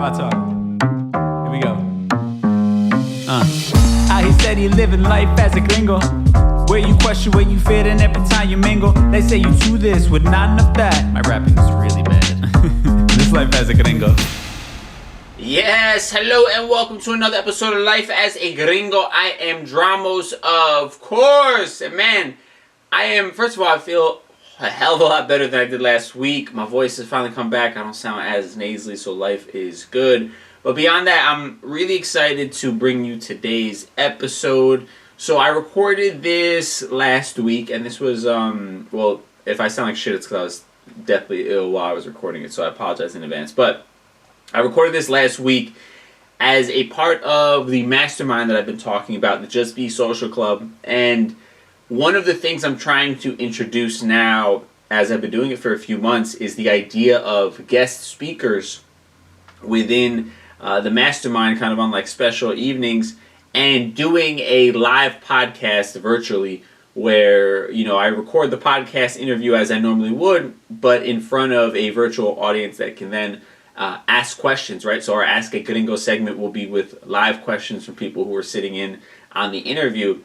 my talk. Here we go. How he said he living life as a gringo, where you question where you fit in every time you mingle. They say you do this with not enough that. My rapping is really bad. This life as a gringo. Yes, hello and welcome to another episode of Life as a Gringo. I am Dramos, of course. And man, first of all, I feel a hell of a lot better than I did last week. My voice has finally come back. I don't sound as nasally, so life is good. But beyond that, I'm really excited to bring you today's episode. So I recorded this last week, and this was, well, if I sound like shit, it's because I was deathly ill while I was recording it, so I apologize in advance. But I recorded this last week as a part of the mastermind that I've been talking about, the Just Be Social Club. And one of the things I'm trying to introduce now, as I've been doing it for a few months, is the idea of guest speakers within the mastermind, kind of on like special evenings, and doing a live podcast virtually where, you know, I record the podcast interview as I normally would, but in front of a virtual audience that can then ask questions, right? So our Ask a Gringo segment will be with live questions from people who are sitting in on the interview.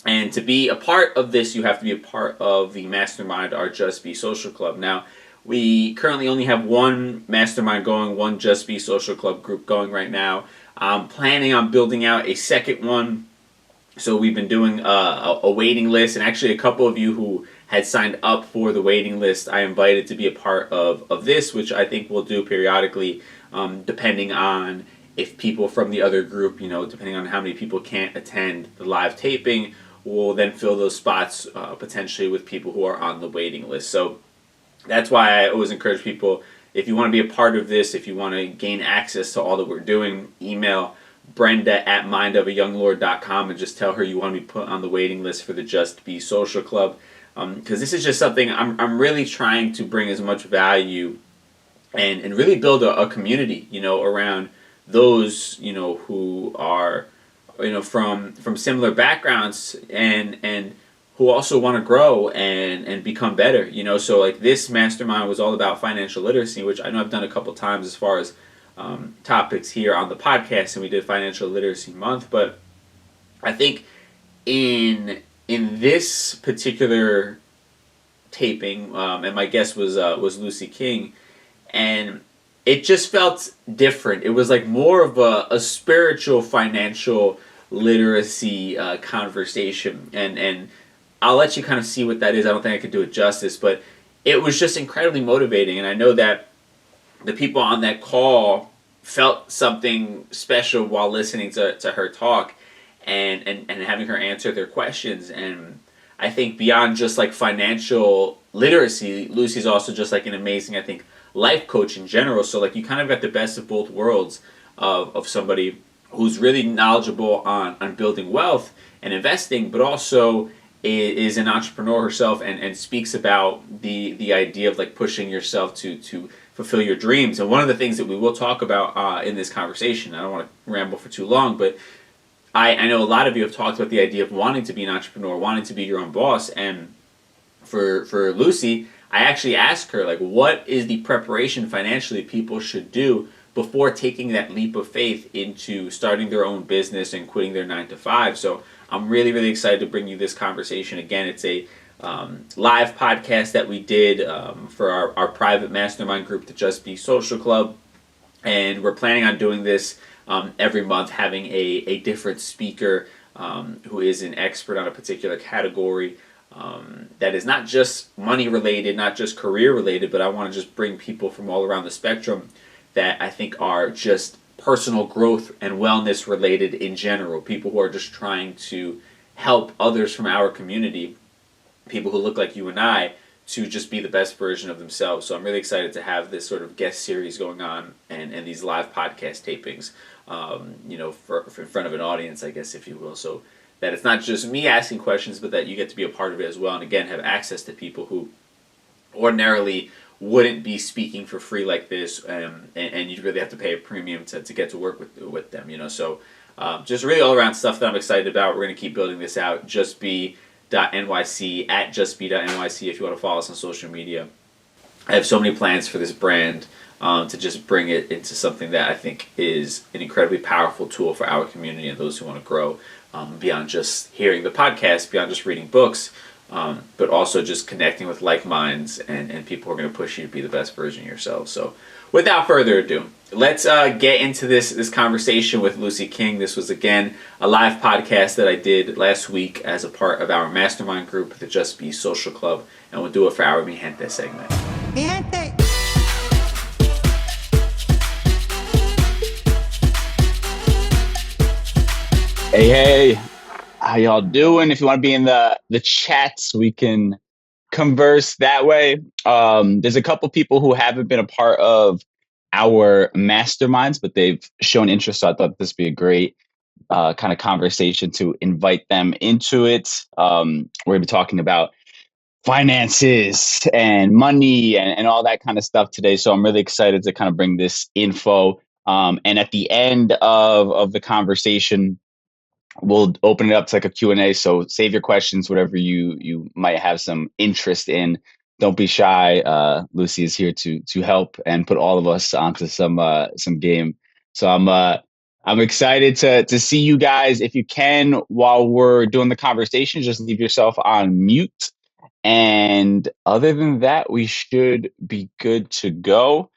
And to be a part of this, you have to be a part of the mastermind, our Just Be Social Club. Now, we currently only have one mastermind going, one Just Be Social Club group going right now. I'm planning on building out a second one. So we've been doing a waiting list, and actually a couple of you who had signed up for the waiting list, I invited to be a part of this, which I think we'll do periodically, depending on if people from the other group, you know, depending on how many people can't attend the live taping, we'll then fill those spots potentially with people who are on the waiting list. So that's why I always encourage people, if you want to be a part of this, if you want to gain access to all that we're doing, email Brenda@mindofayounglord.com and just tell her you want to be put on the waiting list for the Just Be Social Club. Because this is just something I'm really trying to bring as much value and really build a community, you know, around those, you know, who are, you know, from similar backgrounds and who also want to grow and become better, you know. So like this mastermind was all about financial literacy, which I know I've done a couple times as far as topics here on the podcast, and we did Financial Literacy Month. But I think in this particular taping, and my guest was Lucy King, and it just felt different. It was like more of a spiritual financial literacy conversation, and I'll let you kind of see what that is. I don't think I could do it justice, but it was just incredibly motivating, and I know that the people on that call felt something special while listening to her talk and having her answer their questions. And I think beyond just like financial literacy, Lucy's also just like an amazing, I think, life coach in general. So like you kind of got the best of both worlds of somebody who's really knowledgeable on building wealth and investing, but also is an entrepreneur herself and speaks about the idea of like pushing yourself to fulfill your dreams. And one of the things that we will talk about in this conversation, I don't want to ramble for too long, but I know a lot of you have talked about the idea of wanting to be an entrepreneur, wanting to be your own boss. And for Lucy, I actually asked her, like, what is the preparation financially people should do before taking that leap of faith into starting their own business and quitting their 9-to-5. So I'm really, really excited to bring you this conversation. Again, it's a live podcast that we did for our private mastermind group, the Just Be Social Club. And we're planning on doing this every month, having a different speaker who is an expert on a particular category that is not just money related, not just career related, but I want to just bring people from all around the spectrum that I think are just personal growth and wellness related in general. People who are just trying to help others from our community, people who look like you and I, to just be the best version of themselves. So I'm really excited to have this sort of guest series going on and these live podcast tapings, you know, for in front of an audience, I guess, if you will. So that it's not just me asking questions, but that you get to be a part of it as well. And again, have access to people who ordinarily wouldn't be speaking for free like this, and you'd really have to pay a premium to get to work with them, you know. So just really all around stuff that I'm excited about. We're going to keep building this out. JustBe.nyc, at justbe.nyc if you want to follow us on social media. I have so many plans for this brand to just bring it into something that I think is an incredibly powerful tool for our community and those who want to grow beyond just hearing the podcast, beyond just reading books, but also just connecting with like minds and people who are going to push you to be the best version of yourself. So without further ado, let's get into this conversation with Luzy King. This was, again, a live podcast that I did last week as a part of our mastermind group, the Just Be Social Club, and we'll do it for our Mi Gente segment. Mi Gente! Hey, how y'all doing? If you want to be in the chats, we can converse that way. There's a couple people who haven't been a part of our masterminds, but they've shown interest. So I thought this would be a great kind of conversation to invite them into it. We're going to be talking about finances and money and all that kind of stuff today. So I'm really excited to kind of bring this info. And at the end of the conversation, we'll open it up to like a Q&A. So save your questions, whatever you might have some interest in. Don't be shy. Lucy is here to help and put all of us onto some game. So I'm excited to see you guys. If you can, while we're doing the conversation, just leave yourself on mute. And other than that, we should be good to go.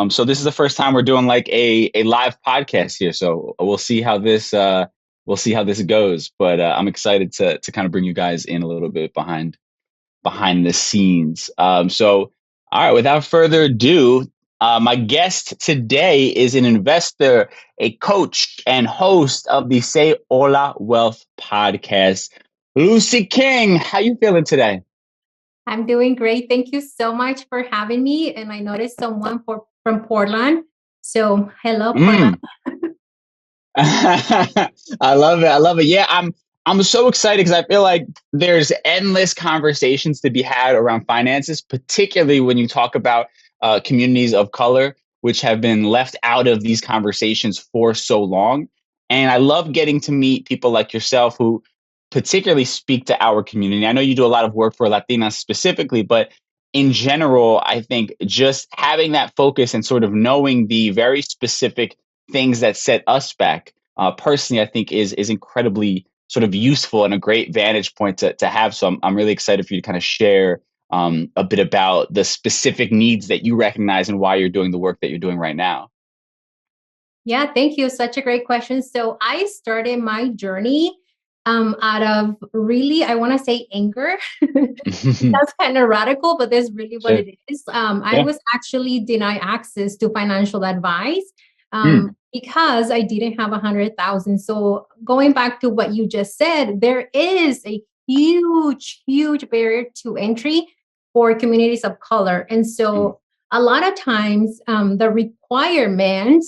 So this is the first time we're doing like a live podcast here. So we'll see how this goes. But I'm excited to kind of bring you guys in a little bit behind the scenes. So all right, without further ado, my guest today is an investor, a coach, and host of the Say Hola Wealth podcast, Luzy King. How you feeling today? I'm doing great. Thank you so much for having me. And I noticed someone from Portland. So hello, Portland. I love it. Yeah, I'm so excited because I feel like there's endless conversations to be had around finances, particularly when you talk about communities of color, which have been left out of these conversations for so long. And I love getting to meet people like yourself who particularly speak to our community. I know you do a lot of work for Latinas specifically, but in general, I think just having that focus and sort of knowing the very specific things that set us back, personally, I think is incredibly sort of useful and a great vantage point to have. So I'm really excited for you to kind of share a bit about the specific needs that you recognize and why you're doing the work that you're doing right now. Yeah, thank you. Such a great question. So I started my journey out of really, I want to say anger. That's kind of radical, but that's really what it is. I was actually denied access to financial advice because I didn't have 100,000. So going back to what you just said, there is a huge barrier to entry for communities of color. And so a lot of times the requirement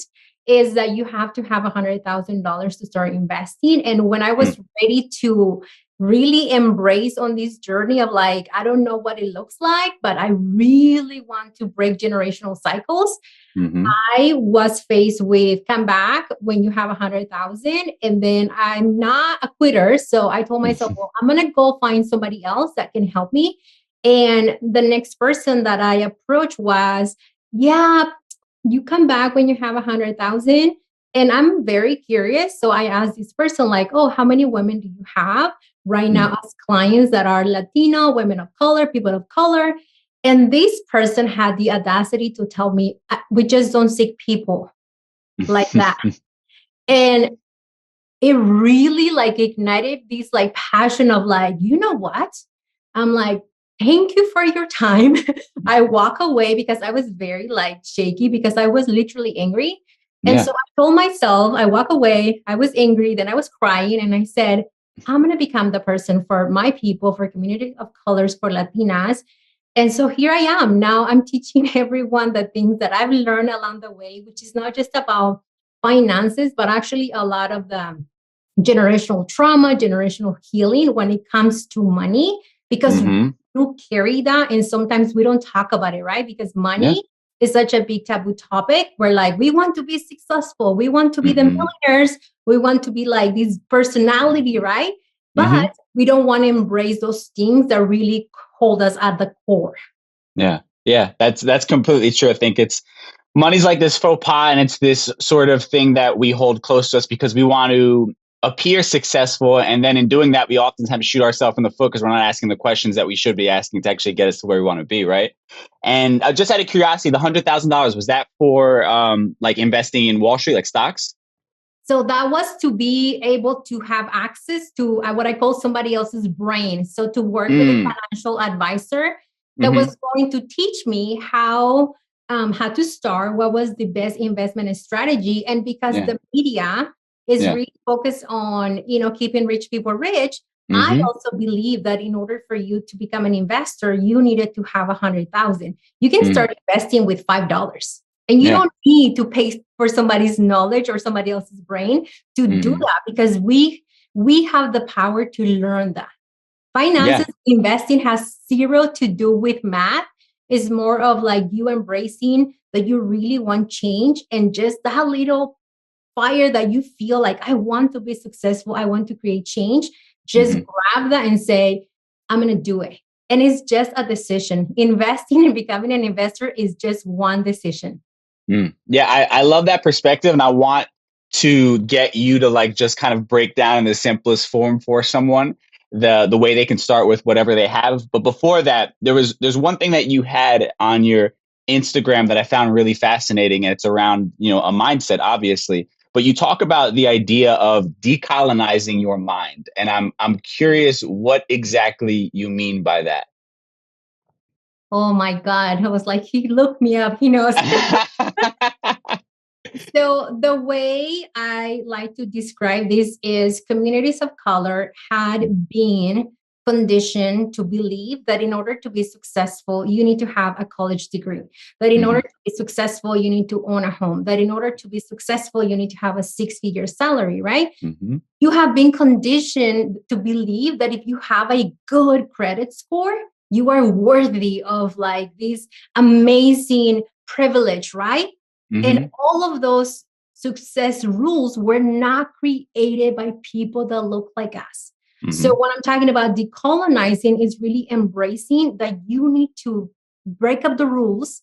is that you have to have $100,000 to start investing. And when I was ready to really embrace on this journey of like, I don't know what it looks like, but I really want to break generational cycles. I was faced with come back when you have 100,000, and then I'm not a quitter. So I told myself, well, I'm going to go find somebody else that can help me. And the next person that I approached was, you come back when you have 100,000. And I'm very curious. So I asked this person like, oh, how many women do you have right now as clients that are Latino, women of color, people of color? And this person had the audacity to tell me, we just don't seek people like that. And it really like ignited this like passion of like, you know what? I'm like, thank you for your time. I walk away because I was very like shaky because I was literally angry. And so I told myself, I walk away, I was angry, then I was crying. And I said, I'm going to become the person for my people, for community of colors, for Latinas. And so here I am. Now I'm teaching everyone the things that I've learned along the way, which is not just about finances, but actually a lot of the generational trauma, generational healing when it comes to money, because we do carry that. And sometimes we don't talk about it, right? Because money is such a big taboo topic. We're like, we want to be successful. We want to be the millionaires. We want to be like this personality, right? But we don't want to embrace those things that really hold us at the core. Yeah. Yeah, that's completely true. I think it's money's like this faux pas, and it's this sort of thing that we hold close to us because we want to appear successful, and then in doing that, we oftentimes shoot ourselves in the foot because we're not asking the questions that we should be asking to actually get us to where we want to be, right? And just out of curiosity, the $100,000, was that for like investing in Wall Street, like stocks? So that was to be able to have access to what I call somebody else's brain. So to work with a financial advisor that was going to teach me how to start, what was the best investment strategy. And because the media is really focused on, keeping rich people rich, I also believe that in order for you to become an investor, you needed to have 100,000. You can start investing with $5. And you don't need to pay for somebody's knowledge or somebody else's brain to do that, because we have the power to learn that. Finances, investing has zero to do with math. It's more of like you embracing that you really want change, and just that little fire that you feel like, I want to be successful, I want to create change. Just grab that and say, I'm going to do it. And it's just a decision. Investing and becoming an investor is just one decision. Yeah, I love that perspective, and I want to get you to like just kind of break down in the simplest form for someone the way they can start with whatever they have. But before that, there's one thing that you had on your Instagram that I found really fascinating, and it's around, a mindset, obviously. But you talk about the idea of decolonizing your mind, and I'm curious what exactly you mean by that. Oh my God. I was like, he looked me up, he knows. So the way I like to describe this is communities of color had been conditioned to believe that in order to be successful, you need to have a college degree, that in order to be successful, you need to own a home, that in order to be successful, you need to have a 6-figure salary, right? You have been conditioned to believe that if you have a good credit score, you are worthy of like this amazing privilege, right? And all of those success rules were not created by people that look like us. So when I'm talking about decolonizing, is really embracing that you need to break up the rules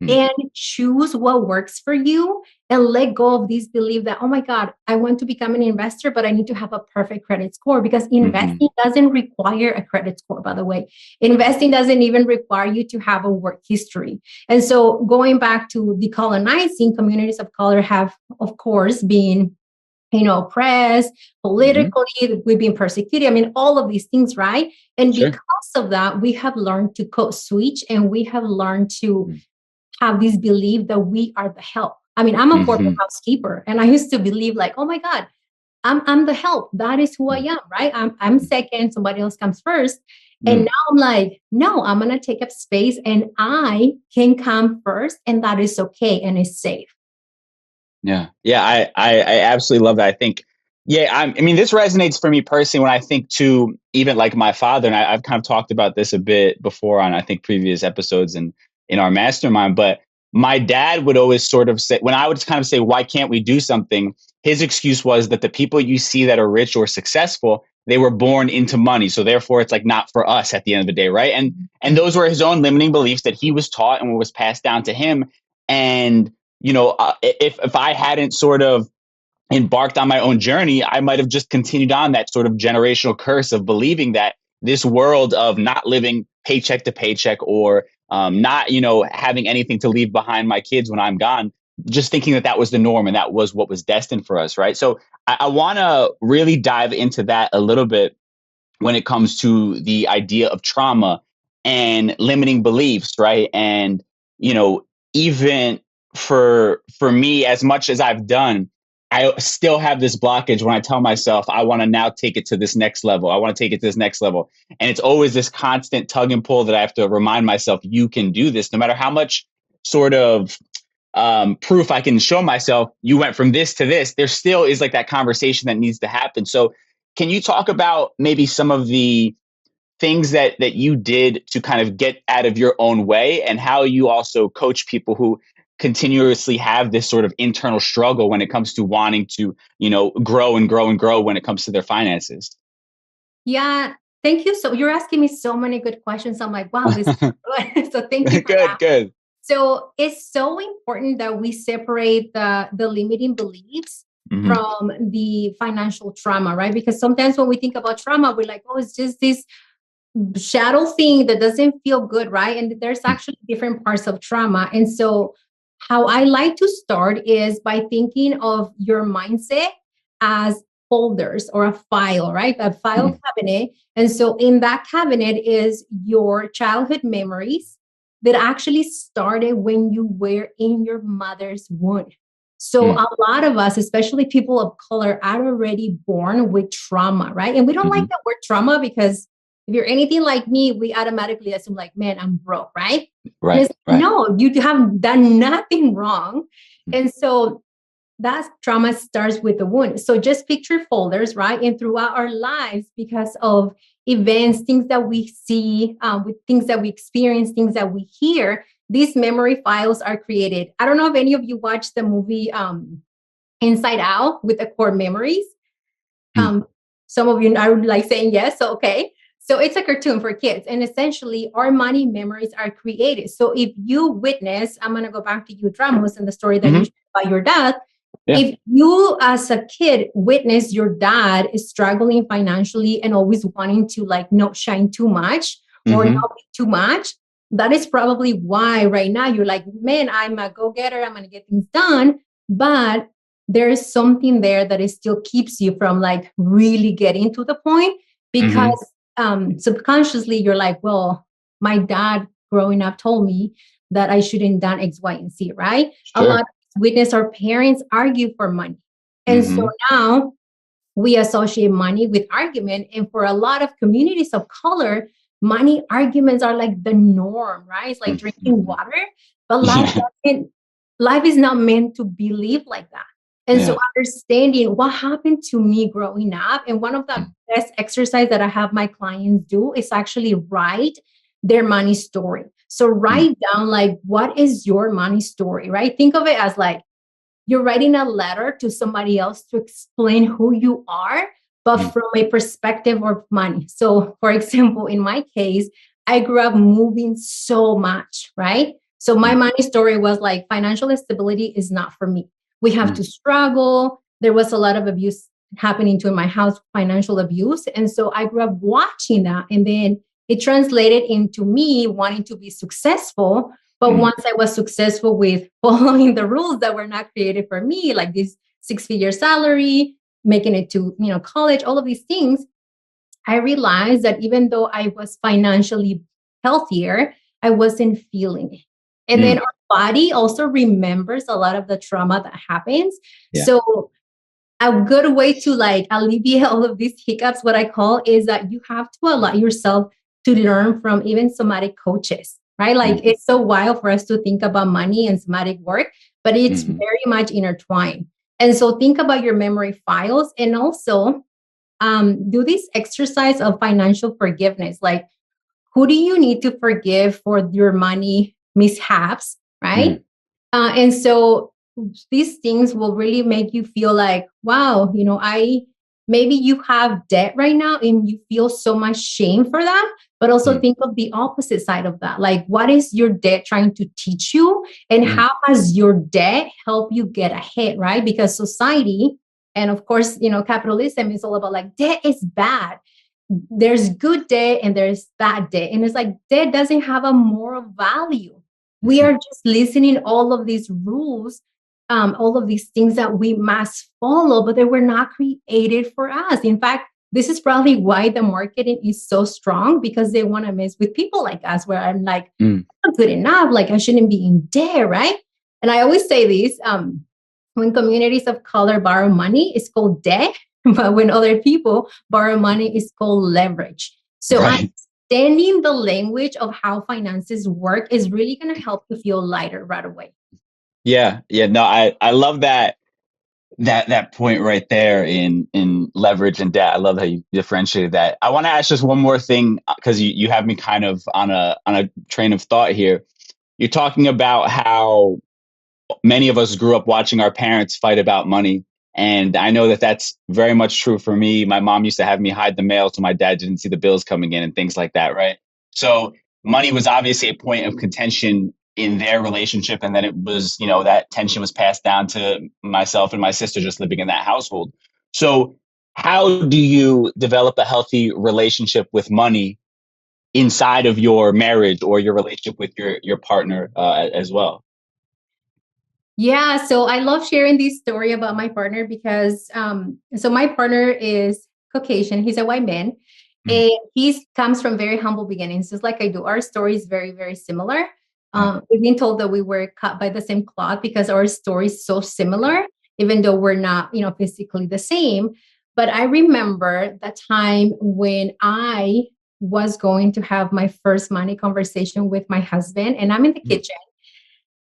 and choose what works for you, and let go of this belief that, oh my God, I want to become an investor, but I need to have a perfect credit score, because investing doesn't require a credit score, by the way. Investing doesn't even require you to have a work history. And so going back to decolonizing, communities of color have, of course, been oppressed politically, we've been persecuted. I mean, all of these things, right? And because of that, we have learned to code switch, and we have learned to have this belief that we are the help. I mean, I'm a corporate housekeeper, and I used to believe like, oh my God, I'm the help. That is who I am, right? I'm second, somebody else comes first. And now I'm like, no, I'm going to take up space, and I can come first, and that is okay, and it's safe. Yeah. I absolutely love that. I think, I mean, this resonates for me personally when I think to even like my father, and I've kind of talked about this a bit before on, I think, previous episodes and in our mastermind, but my dad would always sort of say, when I would kind of say, why can't we do something? His excuse was that the people you see that are rich or successful, they were born into money. So therefore it's like not for us at the end of the day. Right. And those were his own limiting beliefs that he was taught and what was passed down to him. And if I hadn't sort of embarked on my own journey, I might have just continued on that sort of generational curse of believing that this world of not living paycheck to paycheck or not, having anything to leave behind my kids when I'm gone, just thinking that that was the norm and that was what was destined for us. Right. So I want to really dive into that a little bit when it comes to the idea of trauma and limiting beliefs. Right. And, even for me, as much as I've done, I still have this blockage when I tell myself I want to now take it to this next level. I want to take it to this next level. And it's always this constant tug and pull that I have to remind myself, you can do this. No matter how much sort of proof I can show myself, you went from this to this, there still is like that conversation that needs to happen. So can you talk about maybe some of the things that you did to kind of get out of your own way, and how you also coach people who continuously have this sort of internal struggle when it comes to wanting to, grow and grow and grow when it comes to their finances? Yeah, Thank you. So you're asking me so many good questions. I'm like, wow, this is good. So thank you for that. Good. So it's so important that we separate the limiting beliefs from the financial trauma, right? Because sometimes when we think about trauma, we're like, oh, it's just this shadow thing that doesn't feel good, right? And there's actually different parts of trauma. And so how I like to start is by thinking of your mindset as folders or a file, right? A file cabinet. And so in that cabinet is your childhood memories that actually started when you were in your mother's womb. So a lot of us, especially people of color, are already born with trauma, right? And we don't like the word trauma because if you're anything like me, we automatically assume like, man, I'm broke, right? Right. No, you have done nothing wrong. And so that trauma starts with the wound. So just picture folders, right? And throughout our lives, because of events, things that we see, with things that we experience, things that we hear, these memory files are created. I don't know if any of you watched the movie Inside Out with the core memories. Some of you are like saying yes. So, okay. So it's a cartoon for kids. And essentially our money memories are created. So if you witness, I'm going to go back to you, Dramos, and the story that you shared about your dad. Yeah. If you as a kid witness your dad is struggling financially and always wanting to like not shine too much or not be too much, that is probably why right now you're like, man, I'm a go-getter. I'm going to get things done. But there is something there that it still keeps you from like really getting to the point because subconsciously you're like, well, my dad growing up told me that I shouldn't done X, Y, and Z, right? Sure. A lot of witness our parents argue for money. And so now we associate money with argument. And for a lot of communities of color, money arguments are like the norm, right? It's like drinking water, but life is not meant to be lived like that. And so understanding what happened to me growing up, and one of the best exercise that I have my clients do is actually write their money story. So write down like, what is your money story, right? Think of it as like, you're writing a letter to somebody else to explain who you are, but from a perspective of money. So for example, in my case, I grew up moving so much, right? So my money story was like, financial stability is not for me. We have to struggle. There was a lot of abuse happening to in my house, financial abuse. And so I grew up watching that. And then it translated into me wanting to be successful. But once I was successful with following the rules that were not created for me, like this 6-figure salary, making it to, college, all of these things, I realized that even though I was financially healthier, I wasn't feeling it. And then our body also remembers a lot of the trauma that happens. Yeah. So a good way to like alleviate all of these hiccups, what I call, is that you have to allow yourself to learn from even somatic coaches, right? Like it's so wild for us to think about money and somatic work, but it's very much intertwined. And so think about your memory files and also do this exercise of financial forgiveness. Like, who do you need to forgive for your money mishaps, right? And so these things will really make you feel like, wow, maybe you have debt right now and you feel so much shame for that, but also think of the opposite side of that. Like, what is your debt trying to teach you? And how has your debt helped you get ahead, right? Because society, and of course, capitalism is all about like, debt is bad. There's good debt and there's bad debt. And it's like, debt doesn't have a moral value. We are just listening all of these rules, all of these things that we must follow, but they were not created for us. In fact, this is probably why the marketing is so strong, because they want to mess with people like us, where I'm like, I'm not good enough. Like, I shouldn't be in debt, right? And I always say this, when communities of color borrow money, it's called debt. But when other people borrow money, it's called leverage. So understanding the language of how finances work is really going to help you feel lighter right away. Yeah. No, I love that point right there in leverage and debt. I love how you differentiated that. I want to ask just one more thing, because you have me kind of on a train of thought here. You're talking about how many of us grew up watching our parents fight about money. And I know that that's very much true for me. My mom used to have me hide the mail so my dad didn't see the bills coming in and things like that, right? So money was obviously a point of contention in their relationship. And then it was, that tension was passed down to myself and my sister just living in that household. So how do you develop a healthy relationship with money inside of your marriage or your relationship with your partner as well? Yeah, so I love sharing this story about my partner because so my partner is Caucasian, he's a white man, Mm. and he comes from very humble beginnings, just like I do. Our story is very, very similar. Yeah. We've been told that we were cut by the same cloth because our story is so similar, even though we're not, physically the same. But I remember the time when I was going to have my first money conversation with my husband, and I'm in the Mm. kitchen.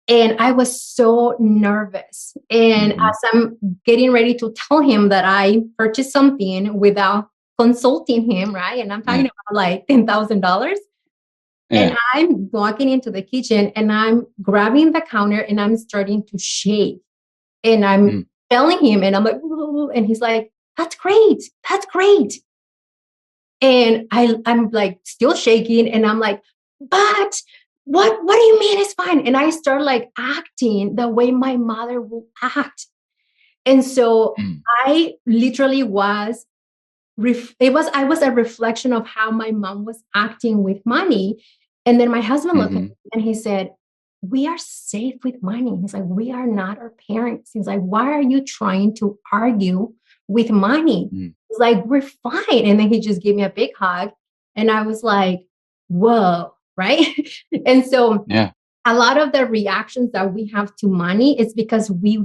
And I was so nervous. And Mhm. as I'm getting ready to tell him that I purchased something without consulting him, right? And I'm talking Yeah. about like $10,000. And Yeah. I'm walking into the kitchen and I'm grabbing the counter and I'm starting to shake. And I'm Mm. telling him, and I'm like, "Ooh," and he's like, "That's great. That's great." And I'm like still shaking and I'm like, but what do you mean it's fine? And I start like acting the way my mother will act. And so Mm. I literally I was a reflection of how my mom was acting with money. And then my husband looked at Mhm. me and he said, "We are safe with money." He's like, "We are not our parents." He's like, "Why are you trying to argue with money?" Mm. He's like, "We're fine." And then he just gave me a big hug. And I was like, whoa, right? And so Yeah. a lot of the reactions that we have to money is because we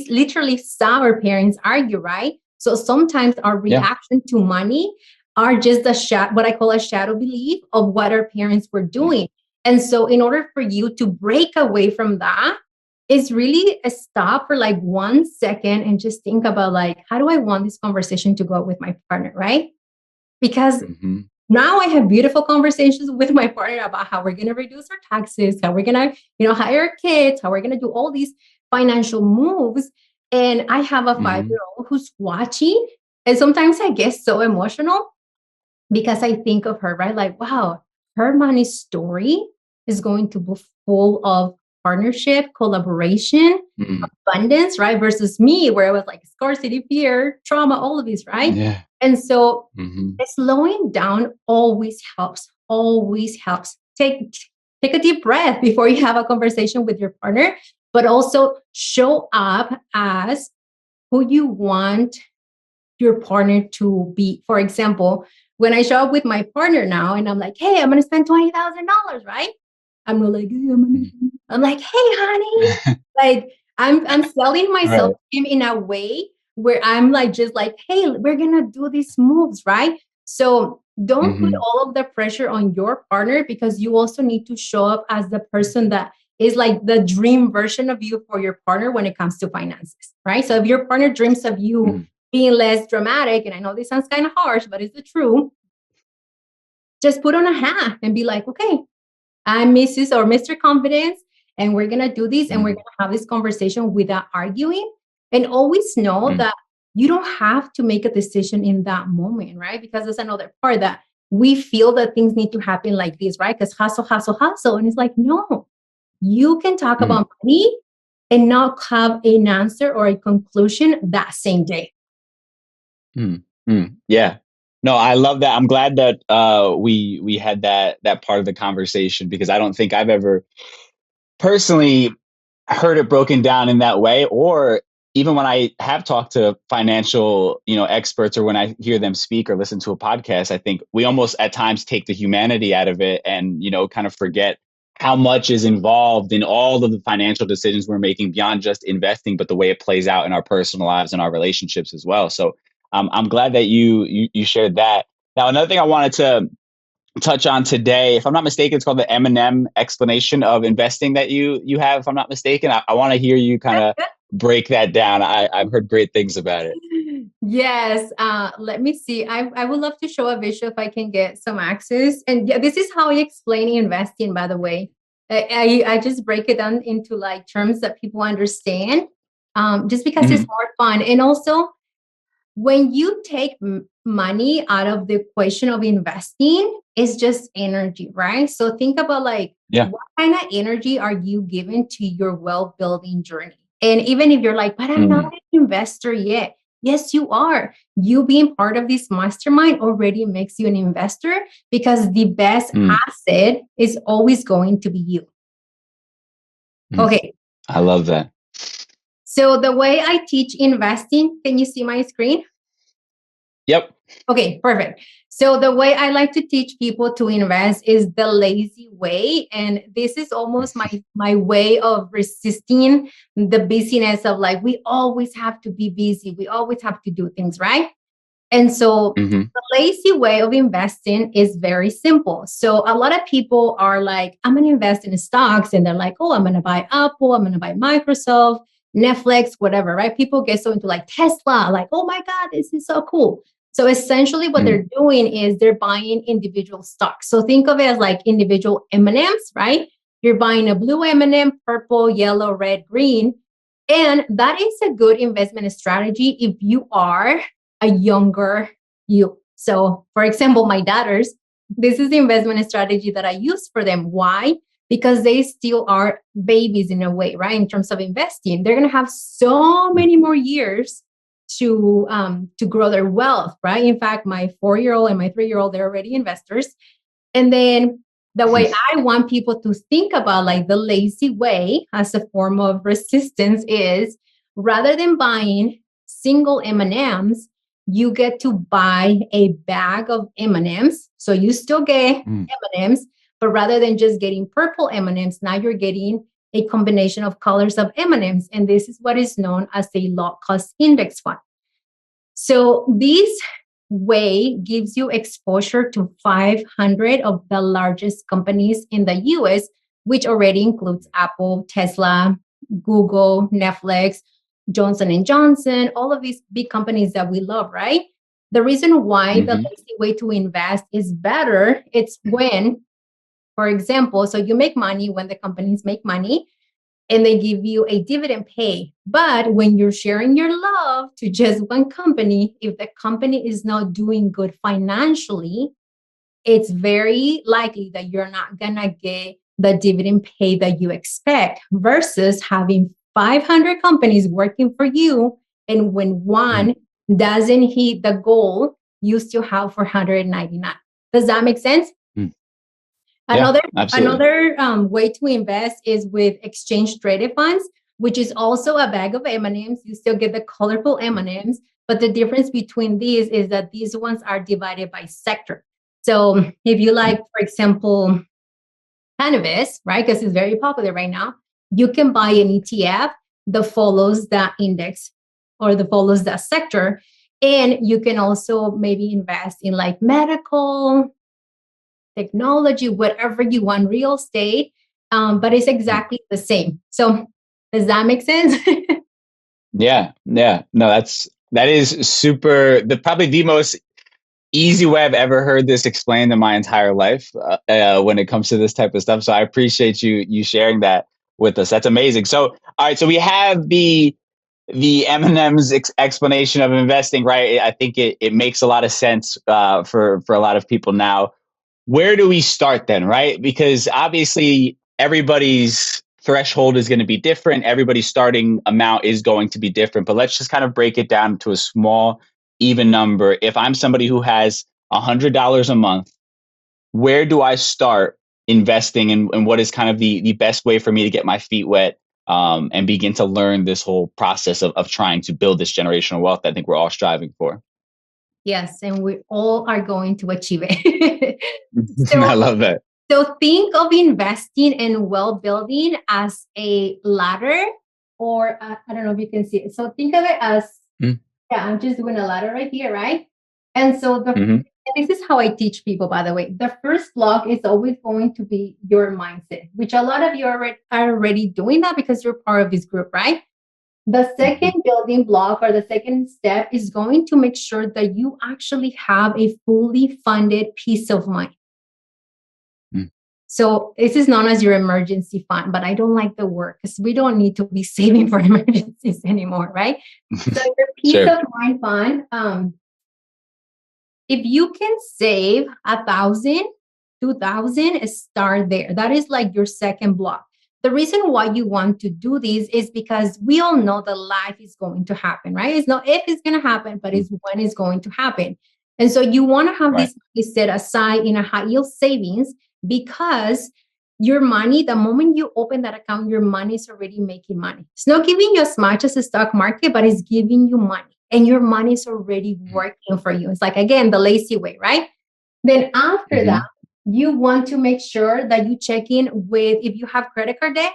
literally saw our parents argue, right? So sometimes our Yeah. reaction to money are just what I call a shadow belief of what our parents were Mm. doing. And so in order for you to break away from that, is really a stop for like 1 second and just think about like, how do I want this conversation to go with my partner, right? Because Mhm. now I have beautiful conversations with my partner about how we're going to reduce our taxes, how we're going to, hire kids, how we're going to do all these financial moves. And I have a Mhm. 5-year-old who's watching. And sometimes I get so emotional because I think of her, right? Like, wow, her money story is going to be full of partnership, collaboration, Mm. abundance, right? Versus me, where it was like scarcity, fear, trauma, all of these, right? Yeah. And so Mhm. slowing down always helps, always helps. Take a deep breath before you have a conversation with your partner, but also show up as who you want your partner to be. For example, when I show up with my partner now and I'm like, "Hey, I'm going to spend $20,000, right?" I'm not like, "Hey, Mhm. I'm like, "Hey, honey." Like I'm selling myself Right. to him in a way where I'm like, just like, "Hey, we're going to do these moves," right? So don't put Mhm. all of the pressure on your partner because you also need to show up as the person that is like the dream version of you for your partner when it comes to finances, right? So if your partner dreams of you Mm. being less dramatic, and I know this sounds kind of harsh, but it's the truth, just put on a hat and be like, "Okay, I'm Mrs. or Mr. Confidence, and we're gonna do this, and we're Mm. gonna have this conversation without arguing." And always know Mm. that you don't have to make a decision in that moment, right? Because there's another part that we feel that things need to happen like this, right? Because hustle, hustle, hustle. And it's like, no, you can talk Mm. about money and not have an answer or a conclusion that same day. Mm. Mm. Yeah. No, I love that. I'm glad that we had that part of the conversation because I don't think I've ever personally heard it broken down in that way, or even when I have talked to financial, experts, or when I hear them speak or listen to a podcast, I think we almost at times take the humanity out of it and, kind of forget how much is involved in all of the financial decisions we're making beyond just investing, but the way it plays out in our personal lives and our relationships as well. So I'm glad that you shared that. Now, another thing I wanted to touch on today, if I'm not mistaken, it's called the M&M explanation of investing that you have, if I'm not mistaken. I want to hear you kind of break that down. I've heard great things about it. Yes. Let me see. I would love to show a visual if I can get some access. And yeah, this is how I explain investing, by the way. I just break it down into like terms that people understand. just because it's more fun. And also, when you take money out of the equation of investing, it's just energy, right? So think about like, what kind of energy are you giving to your wealth building journey? And even if you're like, but I'm not an investor yet. Yes, you are. You being part of this mastermind already makes you an investor, because the best asset is always going to be you. Okay. I love that. So the way I teach investing, can you see my screen? Yep. Okay, perfect. So the way I like to teach people to invest is the lazy way. And this is almost my way of resisting the busyness of like, we always have to be busy. We always have to do things, right? And so the lazy way of investing is very simple. So a lot of people are like, I'm going to invest in stocks. And they're like, oh, I'm going to buy Apple. I'm going to buy Microsoft, Netflix, whatever, right? People get so into like Tesla, like, oh my God, this is so cool. So essentially what they're doing is they're buying individual stocks. So think of it as like individual M&Ms, right? You're buying a blue M&M, purple, yellow, red, green. And that is a good investment strategy if you are a younger you. So for example, my daughters, this is the investment strategy that I use for them. Why? Because they still are babies in a way, right? In terms of investing, they're going to have so many more years to grow their wealth, right? In fact, my 4-year-old and my 3-year-old, they're already investors. And then the way I want people to think about like the lazy way as a form of resistance is, rather than buying single M&Ms, you get to buy a bag of M&Ms. So you still get M&Ms, but rather than just getting purple M&Ms, now you're getting a combination of colors of M&Ms. And this is what is known as a low cost index fund. So this way gives you exposure to 500 of the largest companies in the US, which already includes Apple, Tesla, Google, Netflix, Johnson & Johnson, all of these big companies that we love, right? The reason why the lazy way to invest is better, it's when, for example, so you make money when the companies make money and they give you a dividend pay. But when you're sharing your love to just one company, if the company is not doing good financially, it's very likely that you're not going to get the dividend pay that you expect, versus having 500 companies working for you. And when one doesn't hit the goal, you still have 499. Does that make sense? Another way to invest is with exchange traded funds, which is also a bag of M&Ms. You still get the colorful M&Ms, but the difference between these is that these ones are divided by sector. So if you like, for example, cannabis, right? Because it's very popular right now, you can buy an ETF that follows that index or that follows that sector. And you can also maybe invest in like medical, technology, whatever you want, real estate, but it's exactly the same. So does that make sense? Yeah. No, that is super, probably the most easy way I've ever heard this explained in my entire life when it comes to this type of stuff. So I appreciate you sharing that with us. That's amazing. So, all right. So we have the M&M's explanation of investing, right? I think it makes a lot of sense for a lot of people now. Where do we start then, right? Because obviously everybody's threshold is going to be different. Everybody's starting amount is going to be different, but let's just kind of break it down to a small, even number. If I'm somebody who has $100 a month, where do I start investing, and what is kind of the best way for me to get my feet wet and begin to learn this whole process of trying to build this generational wealth that I think we're all striving for? Yes, and we all are going to achieve it. I love that. So think of investing and wealth building as a ladder, or I don't know if you can see it. So think of it as, I'm just doing a ladder right here, right? And so this is how I teach people, by the way. The first block is always going to be your mindset, which a lot of you are already doing that because you're part of this group, right? The second building block, or the second step, is going to make sure that you actually have a fully funded peace of mind. So this is known as your emergency fund, but I don't like the word because we don't need to be saving for emergencies anymore, right? So your peace Sure. of mind fund, if you can save 1,000, 2,000, start there. That is like your second block. The reason why you want to do this is because we all know that life is going to happen, right? It's not if it's going to happen, but it's when it's going to happen. And so you want to have this money set aside in a high yield savings because your money, the moment you open that account, your money is already making money. It's not giving you as much as the stock market, but it's giving you money. And your money is already working for you. It's like, again, the lazy way, right? Then after that, you want to make sure that you check in with, if you have credit card debt,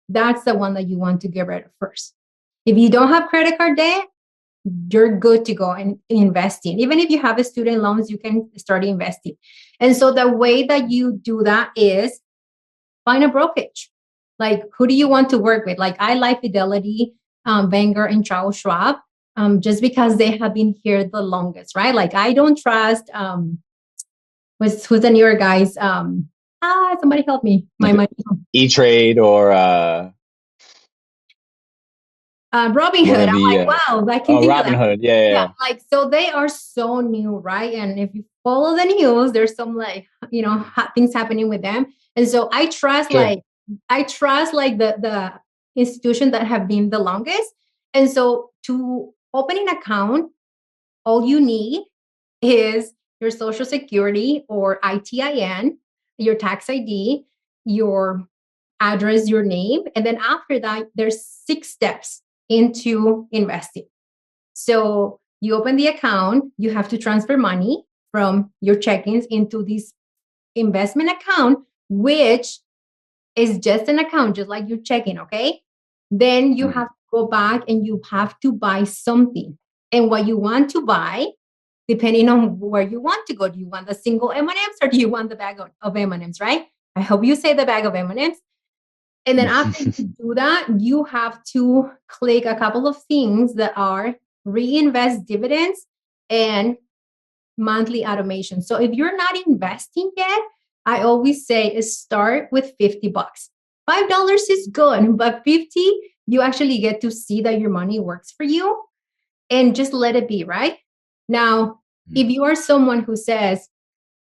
that's the one that you want to get rid of first. If you don't have credit card debt, you're good to go and investing. Even if you have a student loans, you can start investing. And so the way that you do that is find a brokerage. Like, who do you want to work with? Like, I like Fidelity, Vanguard, and Charles Schwab, just because they have been here the longest, right? Like, I don't trust, who's the newer guys? Somebody help me. My money. E-Trade or Robinhood. I'm like, wow, I can think of that. Robinhood. Yeah. Like, so they are so new, right? And if you follow the news, there's some like, hot things happening with them. And so I trust the institutions that have been the longest. And so to open an account, all you need is your social security or ITIN, your tax ID, your address, your name. And then after that, there's 6 steps into investing. So you open the account, you have to transfer money from your check-ins into this investment account, which is just an account, just like your checking, okay? Then you have to go back and you have to buy something. And what you want to buy, depending on where you want to go, do you want the single M&Ms or do you want the bag of M&Ms, right? I hope you say the bag of M&Ms. And then after you do that, you have to click a couple of things that are reinvest dividends and monthly automation. So if you're not investing yet, I always say start with $50. $5 is good, but 50, you actually get to see that your money works for you and just let it be, right? Now, if you are someone who says,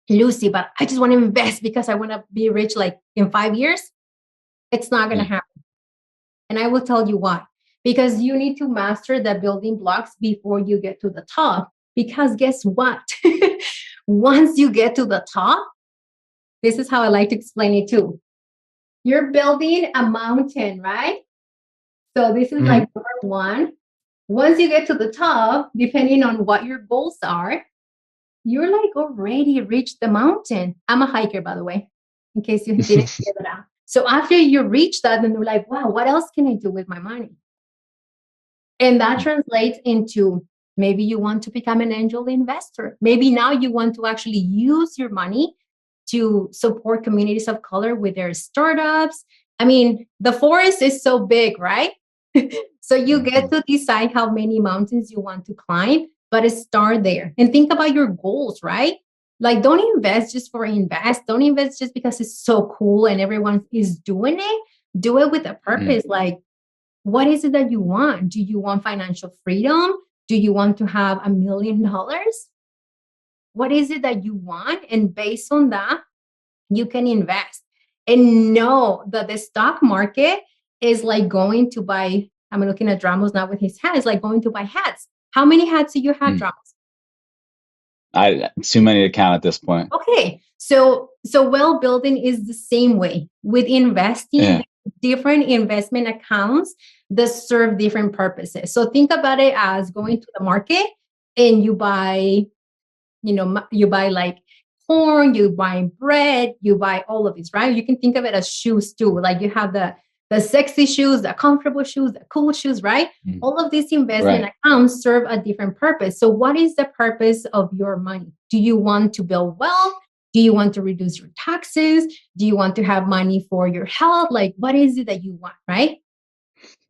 Lucy, but I just want to invest because I want to be rich like in 5 years, it's not going to happen. And I will tell you why. Because you need to master the building blocks before you get to the top. Because guess what? Once you get to the top, this is how I like to explain it too. You're building a mountain, right? So this is like number 1. Once you get to the top, depending on what your goals are, you're like already reached the mountain. I'm a hiker, by the way, in case you didn't figure that out. So after you reach that, then you're like, wow, what else can I do with my money? And that translates into maybe you want to become an angel investor. Maybe now you want to actually use your money to support communities of color with their startups. I mean, the forest is so big, right? So you get to decide how many mountains you want to climb, but start there and think about your goals, right? Like, don't invest just for invest. Don't invest just because it's so cool and everyone is doing it. Do it with a purpose. Like, what is it that you want? Do you want financial freedom? Do you want to have $1 million? What is it that you want? And based on that, you can invest and know that the stock market is like going to buy. I'm looking at Dramos now with his hat. It's like going to buy hats. How many hats do you have, Dramos? Too many to count at this point. Okay. So wealth building is the same way with investing, different investment accounts that serve different purposes. So think about it as going to the market and you buy, you buy like corn, you buy bread, you buy all of these, right? You can think of it as shoes too. Like you have the sexy shoes, the comfortable shoes, the cool shoes, right? All of these investment accounts serve a different purpose. So what is the purpose of your money? Do you want to build wealth? Do you want to reduce your taxes? Do you want to have money for your health? Like, what is it that you want, right?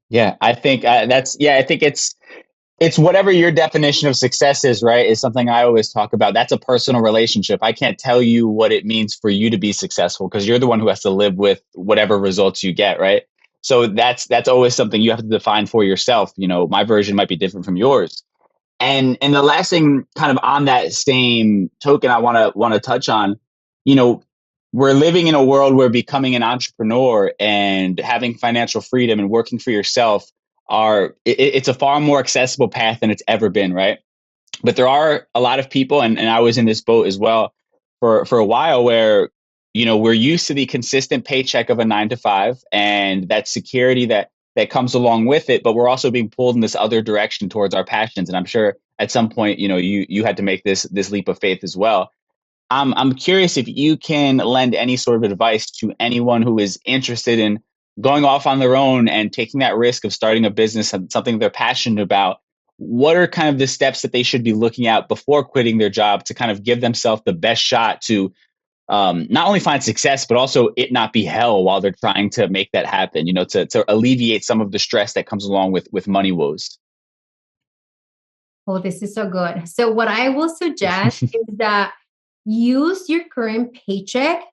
Yeah, I think I think it's it's whatever your definition of success is, right? Is something I always talk about. That's a personal relationship. I can't tell you what it means for you to be successful because you're the one who has to live with whatever results you get, right? So that's always something you have to define for yourself. You know, my version might be different from yours. And the last thing kind of on that same token I want to touch on, you know, we're living in a world where becoming an entrepreneur and having financial freedom and working for yourself it's a far more accessible path than it's ever been, right? But there are a lot of people, and I was in this boat as well for a while, where, you know, we're used to the consistent paycheck of a 9 to 5 and that security that comes along with it, but we're also being pulled in this other direction towards our passions. And I'm sure at some point, you know, you had to make this leap of faith as well. I'm curious if you can lend any sort of advice to anyone who is interested in going off on their own and taking that risk of starting a business, something they're passionate about. What are kind of the steps that they should be looking at before quitting their job to kind of give themselves the best shot to not only find success, but also it not be hell while they're trying to make that happen, you know, to alleviate some of the stress that comes along with money woes? Oh, this is so good. So what I will suggest is that use your current paycheck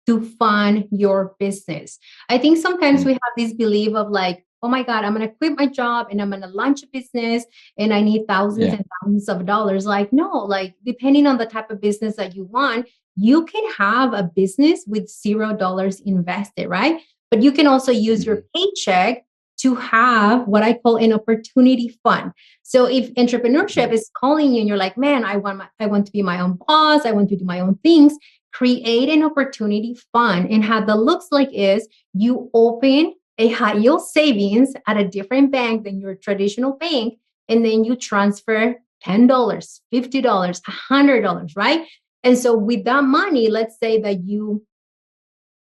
to fund your business. I think sometimes we have this belief of like, oh my God, I'm going to quit my job and I'm going to launch a business and I need thousands and thousands of dollars. Like, no, like depending on the type of business that you want, you can have a business with $0 invested, right? But you can also use your paycheck to have what I call an opportunity fund. So if entrepreneurship is calling you and you're like, man, I want to be my own boss, I want to do my own things, create an opportunity fund. And how that looks like is you open a high yield savings at a different bank than your traditional bank, and then you transfer $10, $50, $100, right? And so with that money, let's say that you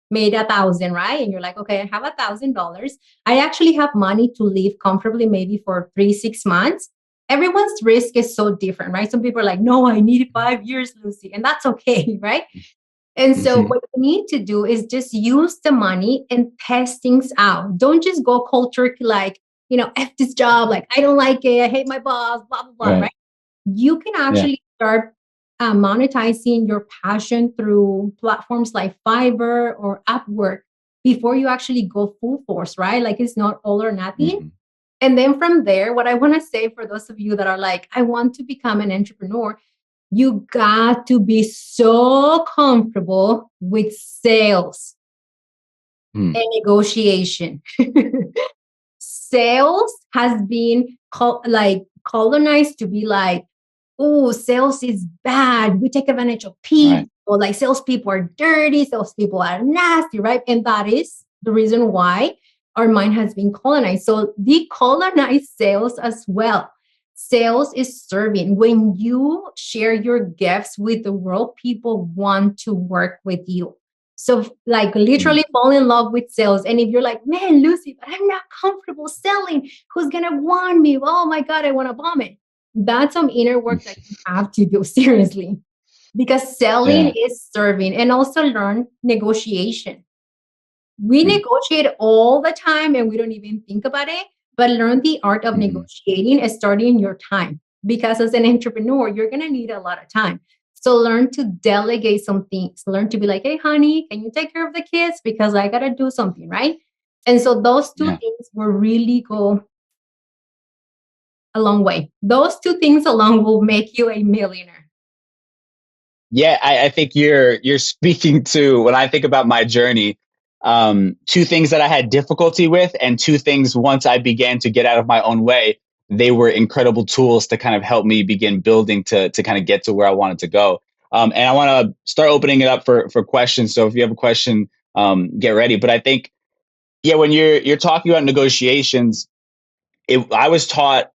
made 1,000, right? And you're like, okay, I have $1,000. I actually have money to live comfortably, maybe for 3-6 months. Everyone's risk is so different, right? Some people are like, no, I need 5 years, Lucy. And that's okay, right? And so what you need to do is just use the money and test things out. Don't just go cold turkey like, you know, F this job, like, I don't like it, I hate my boss, blah, blah, blah, right? You can actually start monetizing your passion through platforms like Fiverr or Upwork before you actually go full force, right? Like it's not all or nothing. And then from there, what I want to say for those of you that are like, I want to become an entrepreneur, you got to be so comfortable with sales and negotiation. Sales has been colonized to be like, oh, sales is bad. We take advantage of people. Right. Or like salespeople are dirty. Salespeople are nasty, right? And that is the reason why our mind has been colonized. So decolonize sales as well. Sales is serving. When you share your gifts with the world, people want to work with you. So like literally fall in love with sales. And if you're like, man, Lucy, but I'm not comfortable selling. Who's going to want me? Oh my God, I want to bomb it. That's some inner work that you have to do seriously, because selling is serving. And also learn negotiation. We negotiate all the time and we don't even think about it, but learn the art of negotiating and starting your time, because as an entrepreneur, you're going to need a lot of time. So learn to delegate some things, learn to be like, hey, honey, can you take care of the kids? Because I got to do something, right? And so those two things will really go a long way. Those two things alone will make you a millionaire. Yeah, I think you're speaking to, when I think about my journey, two things that I had difficulty with, and two things once I began to get out of my own way, they were incredible tools to kind of help me begin building to kind of get to where I wanted to go. And I want to start opening it up for questions. So if you have a question, get ready. But I think, when you're talking about negotiations, I was taught,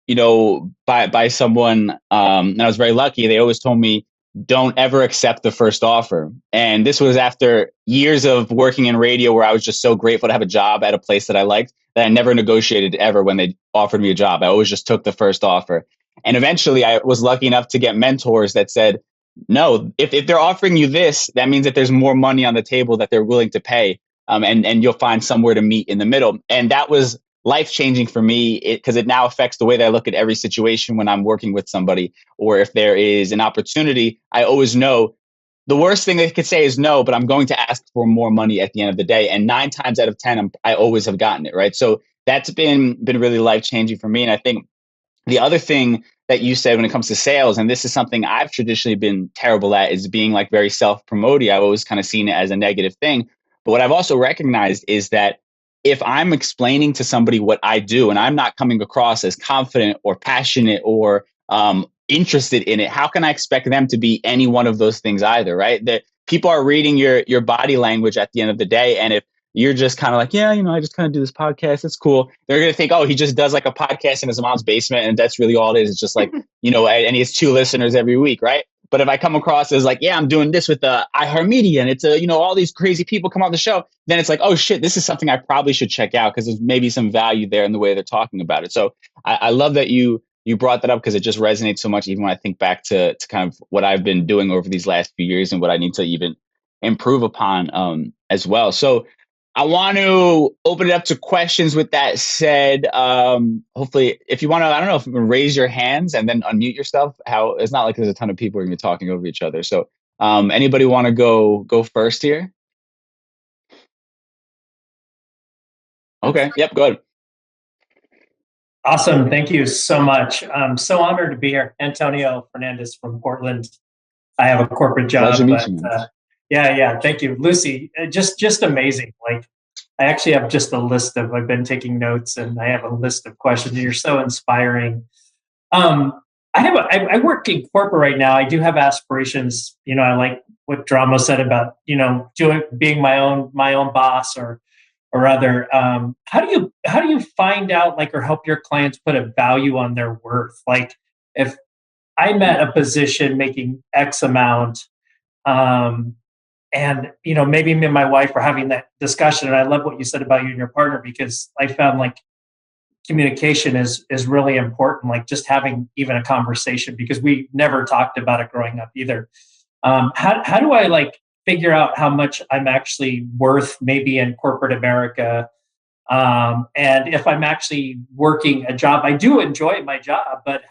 by someone, and I was very lucky. They always told me, don't ever accept the first offer. And this was after years of working in radio, where I was just so grateful to have a job at a place that I liked, that I never negotiated ever when they offered me a job. I always just took the first offer. And eventually I was lucky enough to get mentors that said, no, if they're offering you this, that means that there's more money on the table that they're willing to pay. And you'll find somewhere to meet in the middle. And that was life-changing for me because it now affects the way that I look at every situation when I'm working with somebody, or if there is an opportunity. I always know the worst thing they could say is no, but I'm going to ask for more money at the end of the day. And 9 times out of 10, I always have gotten it, right? So that's been really life-changing for me. And I think the other thing that you said when it comes to sales, and this is something I've traditionally been terrible at, is being like very self-promoting. I've always kind of seen it as a negative thing. But what I've also recognized is that if I'm explaining to somebody what I do and I'm not coming across as confident or passionate or interested in it, how can I expect them to be any one of those things either, right? That people are reading your body language at the end of the day. And if you're just kind of like, yeah, I just kind of do this podcast, it's cool, they're going to think, oh, he just does like a podcast in his mom's basement. And that's really all it is. It's just like, and he has 2 listeners every week, right? But if I come across as like, yeah, I'm doing this with the iHeartRadio and it's all these crazy people come on the show, then it's like, oh shit, this is something I probably should check out because there's maybe some value there in the way they're talking about it. So I love that you brought that up because it just resonates so much, even when I think back to kind of what I've been doing over these last few years and what I need to even improve upon as well. So I want to open it up to questions with that said. Hopefully, if you want to, I don't know if you can raise your hands and then unmute yourself. It's not like there's a ton of people who are going to be talking over each other. So anybody want to go first here? Okay. Yep. Go ahead. Awesome. Thank you so much. I'm so honored to be here. Antonio Fernandez from Portland. I have a corporate job. Pleasure meeting you. Yeah. Thank you. Lucy, just amazing. Like, I actually have just a list I've been taking notes and I have a list of questions. You're so inspiring. I work in corporate right now. I do have aspirations. I like what Dramos said about, being my own boss or other. How do you find out, like, or help your clients put a value on their worth? Like, if I'm at a position making X amount, and maybe me and my wife are having that discussion, and I love what you said about you and your partner, because I found like communication is really important. Like just having even a conversation, because we never talked about it growing up either. How do I like figure out how much I'm actually worth maybe in corporate America? And if I'm actually working a job, I do enjoy my job, but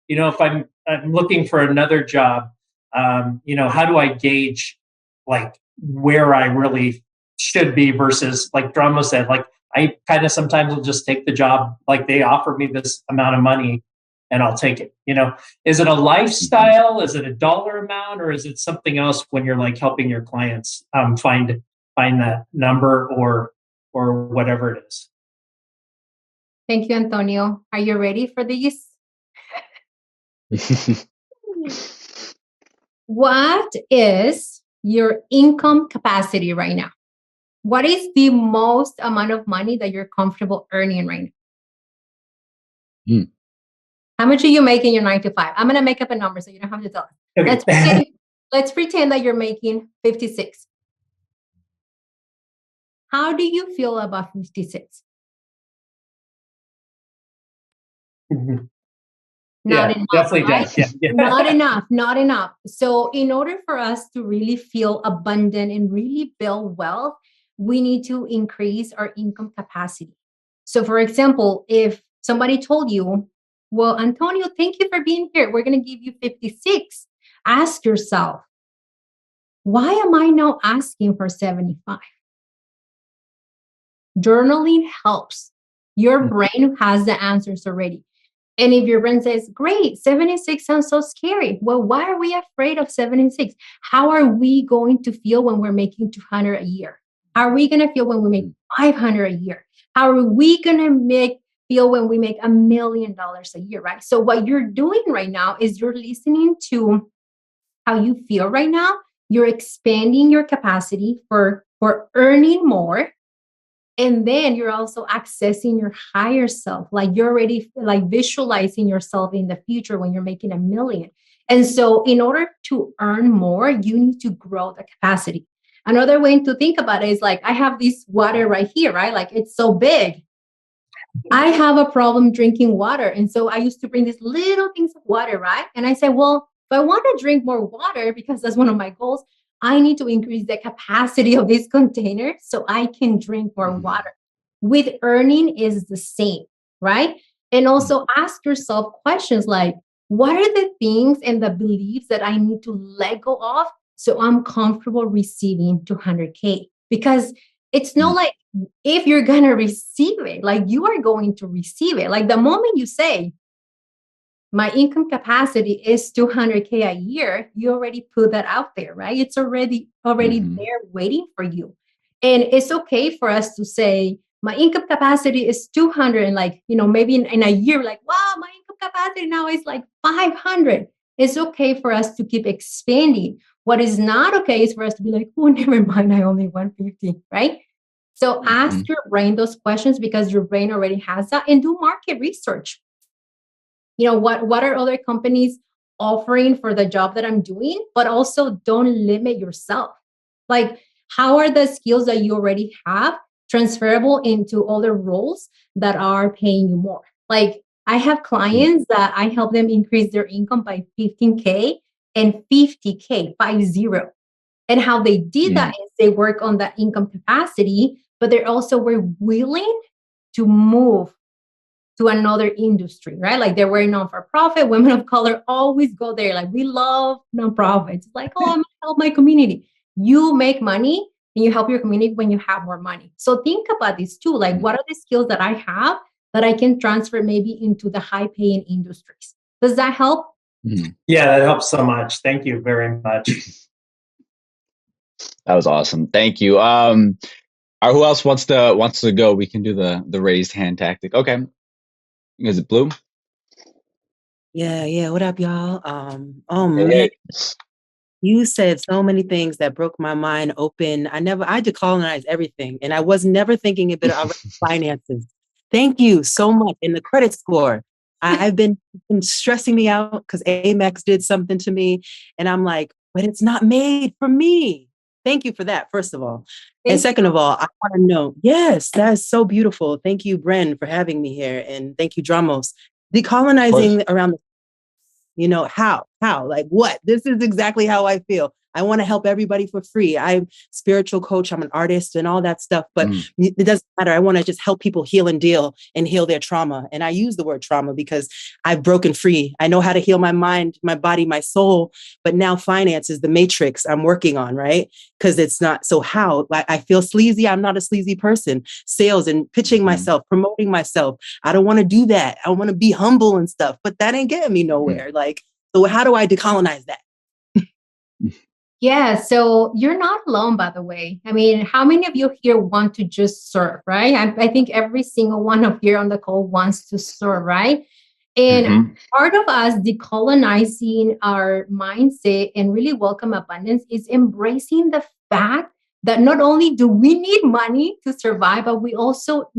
if I'm looking for another job, how do I gauge like where I really should be versus, like Dramos said, like I kind of sometimes will just take the job, like they offer me this amount of money and I'll take it. Is it a lifestyle? Is it a dollar amount, or is it something else when you're like helping your clients find that number or whatever it is? Thank you, Antonio. Are you ready for this? What is your income capacity right now? What is the most amount of money that you're comfortable earning right now? How much are you making your 9 to 5? I'm going to make up a number so you don't have to tell us. Okay. Let's pretend that you're making 56. How do you feel about 56? Not enough, definitely right? does. Yeah. Not enough. So in order for us to really feel abundant and really build wealth, we need to increase our income capacity. So for example, if somebody told you, well, Antonio, thank you for being here, we're going to give you 56. Ask yourself, why am I now asking for 75? Journaling helps. Your brain has the answers already. And if your brain says, great, 76 sounds so scary. Well, why are we afraid of 76? How are we going to feel when we're making 200 a year? How are we going to feel when we make 500 a year? How are we going to feel when we make $1 million a year, right? So what you're doing right now is you're listening to how you feel right now. You're expanding your capacity for earning more. And then you're also accessing your higher self. Like you're already like visualizing yourself in the future when you're making $1 million. And so in order to earn more, you need to grow the capacity. Another way to think about it is like, I have this water right here, right? Like it's so big. I have a problem drinking water. And so I used to bring these little things of water, right? And I said, well, if I want to drink more water, because that's one of my goals, I need to increase the capacity of this container so I can drink more water. with earning is the same, right? And also ask yourself questions like, what are the things and the beliefs that I need to let go of so I'm comfortable receiving 200K? Because it's not like if you're going to receive it, like you are going to receive it. Like the moment you say, my income capacity is 200K a year, you already put that out there, right? It's already there waiting for you. And it's okay for us to say, my income capacity is 200. And like, maybe in a year, like, wow, my income capacity now is like 500. It's okay for us to keep expanding. What is not okay is for us to be like, oh, never mind, I only want 50, right? So ask your brain those questions because your brain already has that, and do market research. What are other companies offering for the job that I'm doing? But also don't limit yourself. Like, how are the skills that you already have transferable into other roles that are paying you more? Like, I have clients that I help them increase their income by 15K and 50K, 50. And how they did that is they work on that income capacity, but they also were willing to move to another industry, right? Like they were non-for-profit, women of color always go there. Like, we love nonprofits. It's like, oh, I'm gonna help my community. You make money and you help your community when you have more money. So think about this too. Like, what are the skills that I have that I can transfer maybe into the high-paying industries? Does that help? Yeah, that helps so much. Thank you very much. That was awesome. Thank you. Who else wants to go? We can do the raised hand tactic. Okay. Is it Blue? Yeah. What up, y'all? Hey, Man, you said so many things that broke my mind open. I decolonized everything, and I was never thinking a bit of finances. Thank you so much. And the credit score, I've been stressing me out because Amex did something to me, and I'm like, but it's not made for me. Thank you for that, first of all. And second of all, I want to know, yes, that's so beautiful. Thank you, Bren, for having me here. And thank you, Dramos. Decolonizing around the how, like what? This is exactly how I feel. I want to help everybody for free. I'm a spiritual coach. I'm an artist and all that stuff, but it doesn't matter. I want to just help people heal and deal and heal their trauma. And I use the word trauma because I've broken free. I know how to heal my mind, my body, my soul, but now finance is the matrix I'm working on, right? Because it's not, so how? I feel sleazy. I'm not a sleazy person. Sales and pitching myself, promoting myself. I don't want to do that. I want to be humble and stuff, but that ain't getting me nowhere. Like, so how do I decolonize that? Yeah, so you're not alone, by the way. I mean, how many of you here want to just serve, right? I think every single one of here on the call wants to serve, right? And part of us decolonizing our mindset and really welcome abundance is embracing the fact that not only do we need money to survive, but we also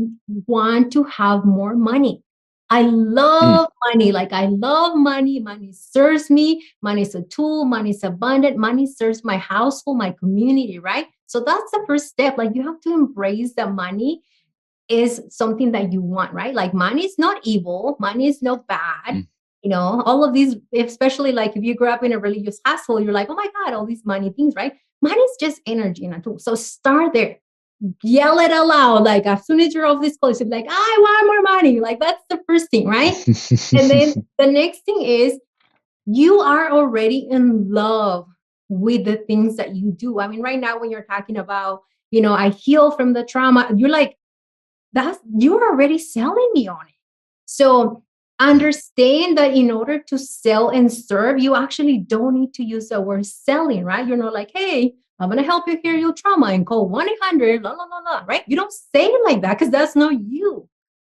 want to have more money. I love money. Like, I love money. Money serves me. Money is a tool. Money is abundant. Money serves my household, my community, right? So that's the first step. Like, you have to embrace that money is something that you want, right? Like, money is not evil. Money is not bad. All of these, especially like if you grew up in a religious household, you're like, oh my God, all these money things, right? Money is just energy and a tool. So start there. Yell it aloud. Like, as soon as you're off this call, you're like, I want more money. Like, that's the first thing, right? And then the next thing is you are already in love with the things that you do. I mean, right now, when you're talking about, I heal from the trauma, you're like, you're already selling me on it. So understand that in order to sell and serve, you actually don't need to use the word selling, right? You're not like, hey, I'm going to help you heal your trauma and call 1-800, la, la, la, la, right? You don't say it like that because that's not you.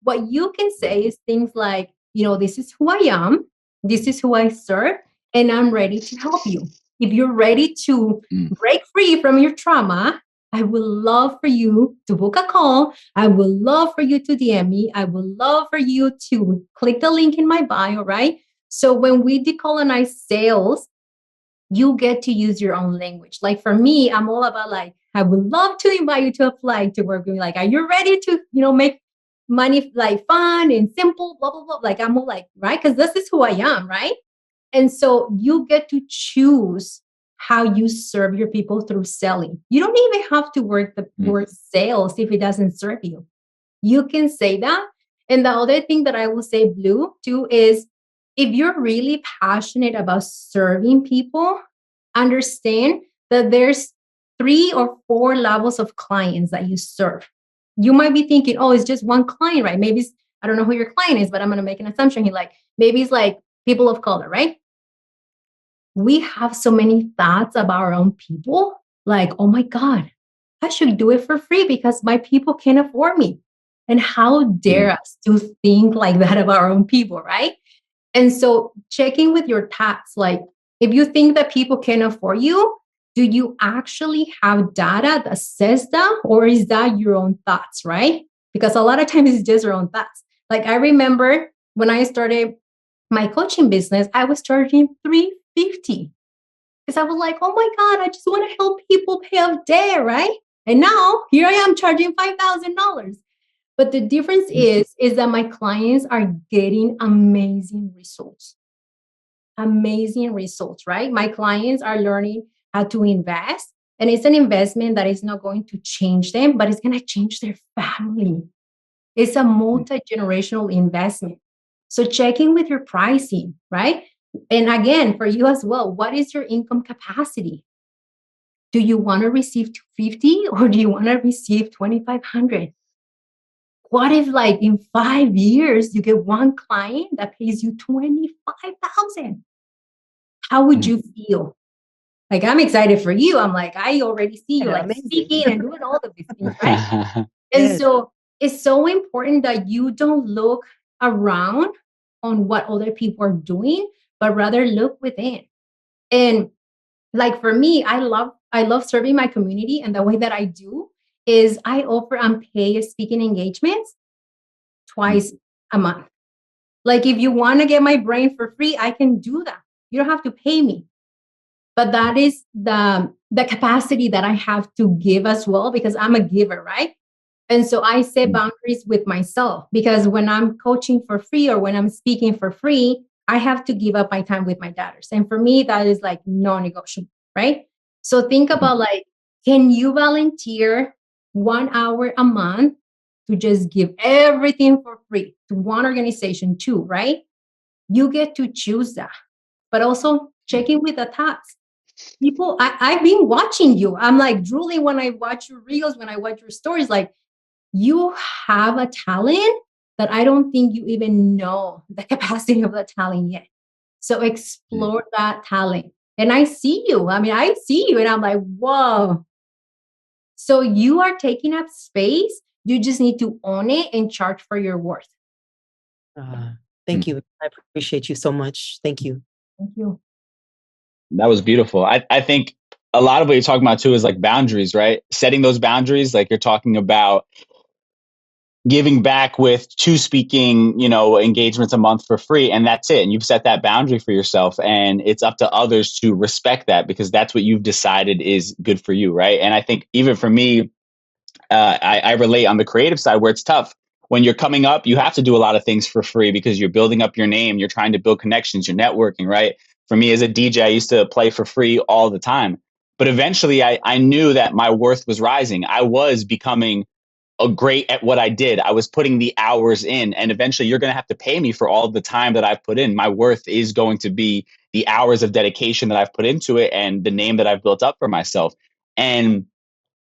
What you can say is things like, this is who I am. This is who I serve, and I'm ready to help you. If you're ready to break free from your trauma, I would love for you to book a call. I would love for you to DM me. I would love for you to click the link in my bio, right? So when we decolonize sales, you get to use your own language. Like, for me, I'm all about like, I would love to invite you to apply to work with me. Like, are you ready to, make money like fun and simple, blah, blah, blah. Like, I'm all like, right? Because this is who I am, right? And so you get to choose how you serve your people through selling. You don't even have to work the word sales if it doesn't serve you. You can say that. And the other thing that I will say, Blue, too, is if you're really passionate about serving people, understand that there's 3 or 4 levels of clients that you serve. You might be thinking, oh, it's just one client, right? Maybe it's, I don't know who your client is, but I'm going to make an assumption here. Like maybe it's like people of color, right? We have so many thoughts about our own people. Like, oh my God, I should do it for free because my people can't afford me. And how dare us to think like that of our own people, right? And so checking with your tax, like if you think that people can afford you, do you actually have data that says that, or is that your own thoughts, right? Because a lot of times it's just your own thoughts. Like I remember when I started my coaching business, I was charging $350 because I was like, oh my God, I just want to help people pay off debt, right? And now here I am charging $5,000. But the difference is that my clients are getting amazing results. Amazing results, right? My clients are learning how to invest. And it's an investment that is not going to change them, but it's going to change their family. It's a multi-generational investment. So checking with your pricing, right? And again, for you as well, what is your income capacity? Do you want to receive $250 or do you want to receive $2,500? What if like in 5 years, you get one client that pays you $25,000? How would you feel? Like, I'm excited for you. I'm like, I already see you like speaking and doing all of these things, right? And so it's so important that you don't look around on what other people are doing, but rather look within. And like for me, I love serving my community. And the way that I do is I offer unpaid speaking engagements twice a month. Like if you want to get my brain for free, I can do that. You don't have to pay me. But that is the capacity that I have to give as well, because I'm a giver, right? And so I set boundaries with myself, because when I'm coaching for free or when I'm speaking for free, I have to give up my time with my daughters. And for me, that is like non-negotiable, right? So think about like, can you volunteer 1 hour a month to just give everything for free to one organization too, right? You get to choose that. But also checking with the tax. People, I've been watching you. I'm like drooling when I watch your reels, when I watch your stories. Like you have a talent that I don't think you even know the capacity of the talent yet. So explore that talent. And I see you. I mean, I see you and I'm like, whoa. So you are taking up space. You just need to own it and charge for your worth. Thank you. I appreciate you so much. Thank you. Thank you. That was beautiful. I think a lot of what you're talking about too is like boundaries, right? Setting those boundaries, like you're talking about giving back with 2 speaking, engagements a month for free. And that's it. And you've set that boundary for yourself, and it's up to others to respect that because that's what you've decided is good for you. Right. And I think even for me, I relate on the creative side where it's tough. When you're coming up, you have to do a lot of things for free because you're building up your name. You're trying to build connections. You're networking, right? For me as a DJ, I used to play for free all the time. But eventually I knew that my worth was rising. I was becoming great at what I did. I was putting the hours in, and eventually you're going to have to pay me for all the time that I've put in. My worth is going to be the hours of dedication that I've put into it and the name that I've built up for myself. And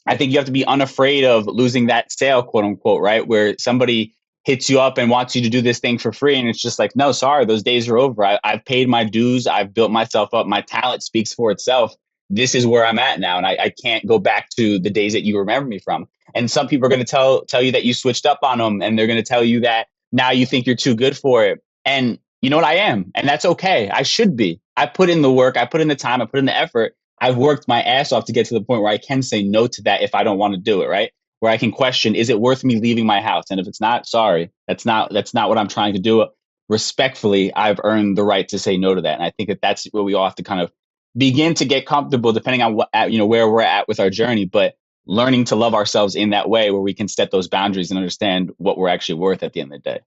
I think you have to be unafraid of losing that sale, quote unquote, right? Where somebody hits you up and wants you to do this thing for free. And it's just like, no, sorry, those days are over. I've paid my dues. I've built myself up. My talent speaks for itself. This is where I'm at now. And I can't go back to the days that you remember me from. And some people are going to tell you that you switched up on them. And they're going to tell you that now you think you're too good for it. And you know what? I am. And that's okay. I should be. I put in the work. I put in the time. I put in the effort. I've worked my ass off to get to the point where I can say no to that if I don't want to do it, right? Where I can question, is it worth me leaving my house? And if it's not, sorry, that's not what I'm trying to do. Respectfully, I've earned the right to say no to that. And I think that that's where we all have to kind of begin to get comfortable, depending on what, where we're at with our journey, but learning to love ourselves in that way where we can set those boundaries and understand what we're actually worth at the end of the day.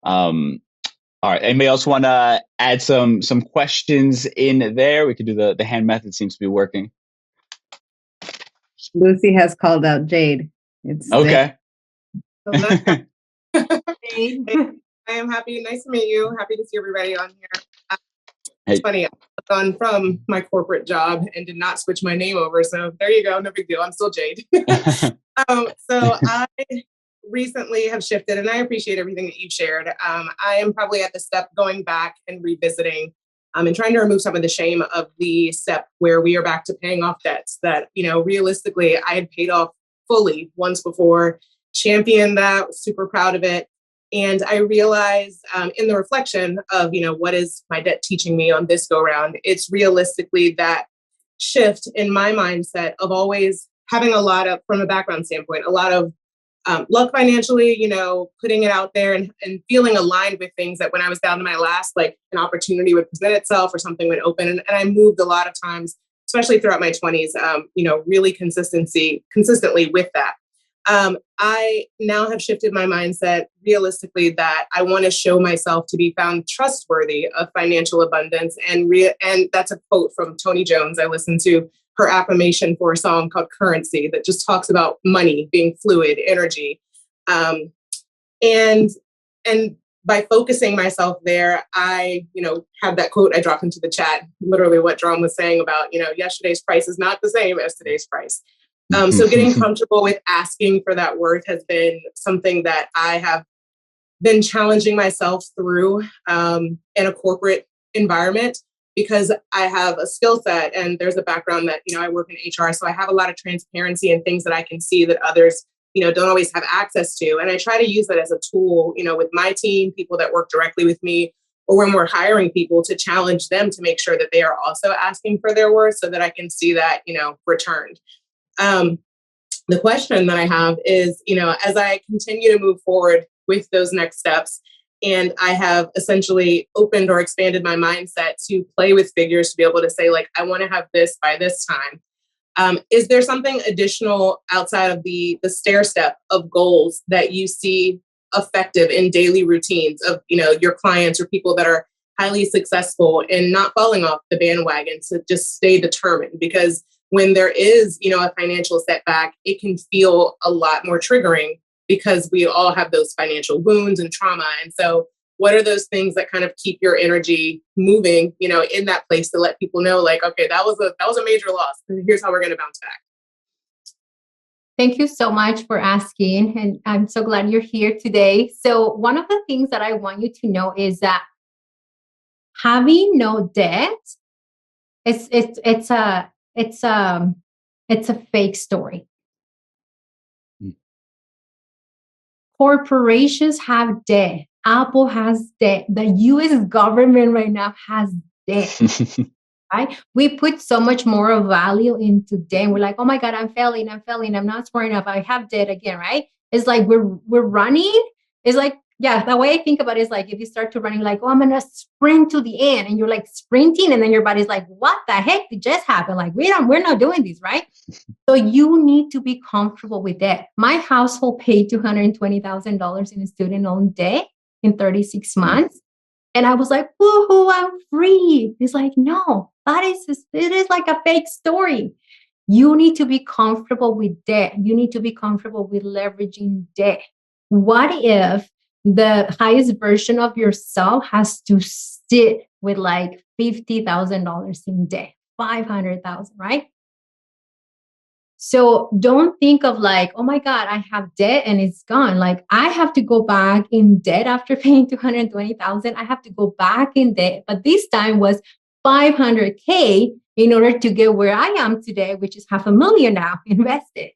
All right. Anybody else want to add some questions in there? We could do the hand method. Seems to be working. Lucy has called out Jade. It's okay. So that's Hey, I am happy. Nice to meet you. Happy to see everybody on here. It's funny. I've gone from my corporate job and did not switch my name over. So there you go. No big deal. I'm still Jade. So I recently have shifted, and I appreciate everything that you've shared. I am probably at the step going back and revisiting and trying to remove some of the shame of the step where we are back to paying off debts that, realistically, I had paid off fully once before, championed that, was super proud of it. And I realized in the reflection of, what is my debt teaching me on this go round, it's realistically that shift in my mindset of always having a lot of, from a background standpoint, a lot of luck financially, putting it out there and feeling aligned with things that when I was down to my last, like an opportunity would present itself or something would open. And I moved a lot of times, especially throughout my 20s, really consistently with that. I now have shifted my mindset realistically that I want to show myself to be found trustworthy of financial abundance. And that's a quote from Tony Jones. I listened to her affirmation for a song called Currency that just talks about money being fluid, energy. And by focusing myself there, I, have that quote I dropped into the chat, literally what Drum was saying about, yesterday's price is not the same as today's price. So getting comfortable with asking for that worth has been something that I have been challenging myself through in a corporate environment, because I have a skill set and there's a background that, I work in HR. So I have a lot of transparency and things that I can see that others, don't always have access to. And I try to use that as a tool, with my team, people that work directly with me, or when we're hiring people, to challenge them to make sure that they are also asking for their worth so that I can see that, returned. The question that I have is, as I continue to move forward with those next steps, and I have essentially opened or expanded my mindset to play with figures to be able to say, like, I want to have this by this time. Is there something additional outside of the stair step of goals that you see effective in daily routines of, your clients or people that are highly successful in not falling off the bandwagon to just stay determined? Because when there is, a financial setback, it can feel a lot more triggering because we all have those financial wounds and trauma. And so what are those things that kind of keep your energy moving, in that place to let people know, like, okay, that was a major loss. And here's how we're going to bounce back. Thank you so much for asking. And I'm so glad you're here today. So one of the things that I want you to know is that having no debt, it's a fake story. Corporations have debt. Apple has debt. The US government right now has debt. Right? We put so much more value into debt. We're like, oh my God, I'm failing. I'm not smart enough. I have debt again, right? It's like we're running. It's like, yeah, the way I think about it is like if you start to running like, oh, I'm gonna sprint to the end, and you're like sprinting, and then your body's like, what the heck did just happen? Like we're not doing this, right? So you need to be comfortable with that. My household paid $220,000 in student loan debt in 36 months. And I was like, woohoo, I'm free. It's like, no, it is like a fake story. You need to be comfortable with debt. You need to be comfortable with leveraging debt. What if the highest version of yourself has to sit with like $50,000 in debt, $500,000, right? So don't think of like, oh my God, I have debt and it's gone. Like I have to go back in debt after paying $220,000. I have to go back in debt, but this time was $500K in order to get where I am today, which is $500,000 now invested.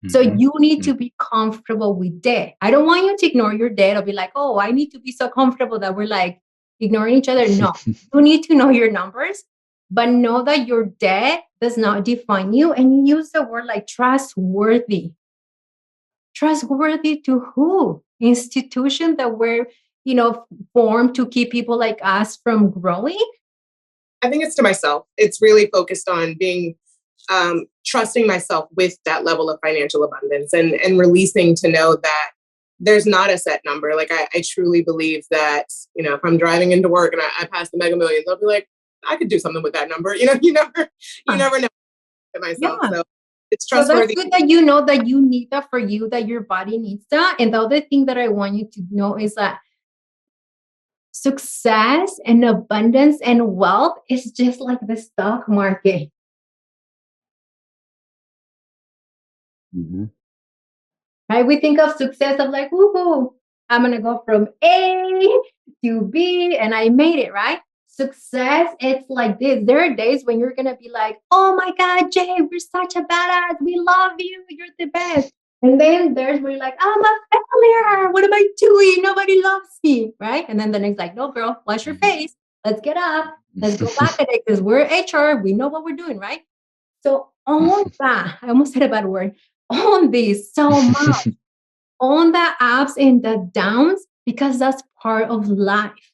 So you need to be comfortable with debt. I don't want you to ignore your debt or be like, oh, I need to be so comfortable that we're like ignoring each other. No, you need to know your numbers, but know that your debt does not define you. And you use the word like trustworthy. Trustworthy to who? Institution that were, formed to keep people like us from growing? I think it's to myself. It's really focused on being trusting myself with that level of financial abundance and releasing to know that there's not a set number. Like I truly believe that, if I'm driving into work and I pass the Mega Millions, I'll be like, I could do something with that number. You never know myself. Yeah. So It's So that's trustworthy. good that you know that you need that for you, that your body needs that. And the other thing that I want you to know is that success and abundance and wealth is just like the stock market. Mm-hmm. Right? We think of success of like, woohoo, I'm going to go from A to B and I made it, right? Success, it's like this. There are days when you're going to be like, oh my God, Jay, we're such a badass. We love you. You're the best. And then there's where you're like, I'm a failure. What am I doing? Nobody loves me, right? And then the next like, no, girl, wash your face. Let's get up. Let's go back at it because we're HR. We know what we're doing, right? So own that. I almost said a bad word. Own this so much. Own the ups and the downs because that's part of life.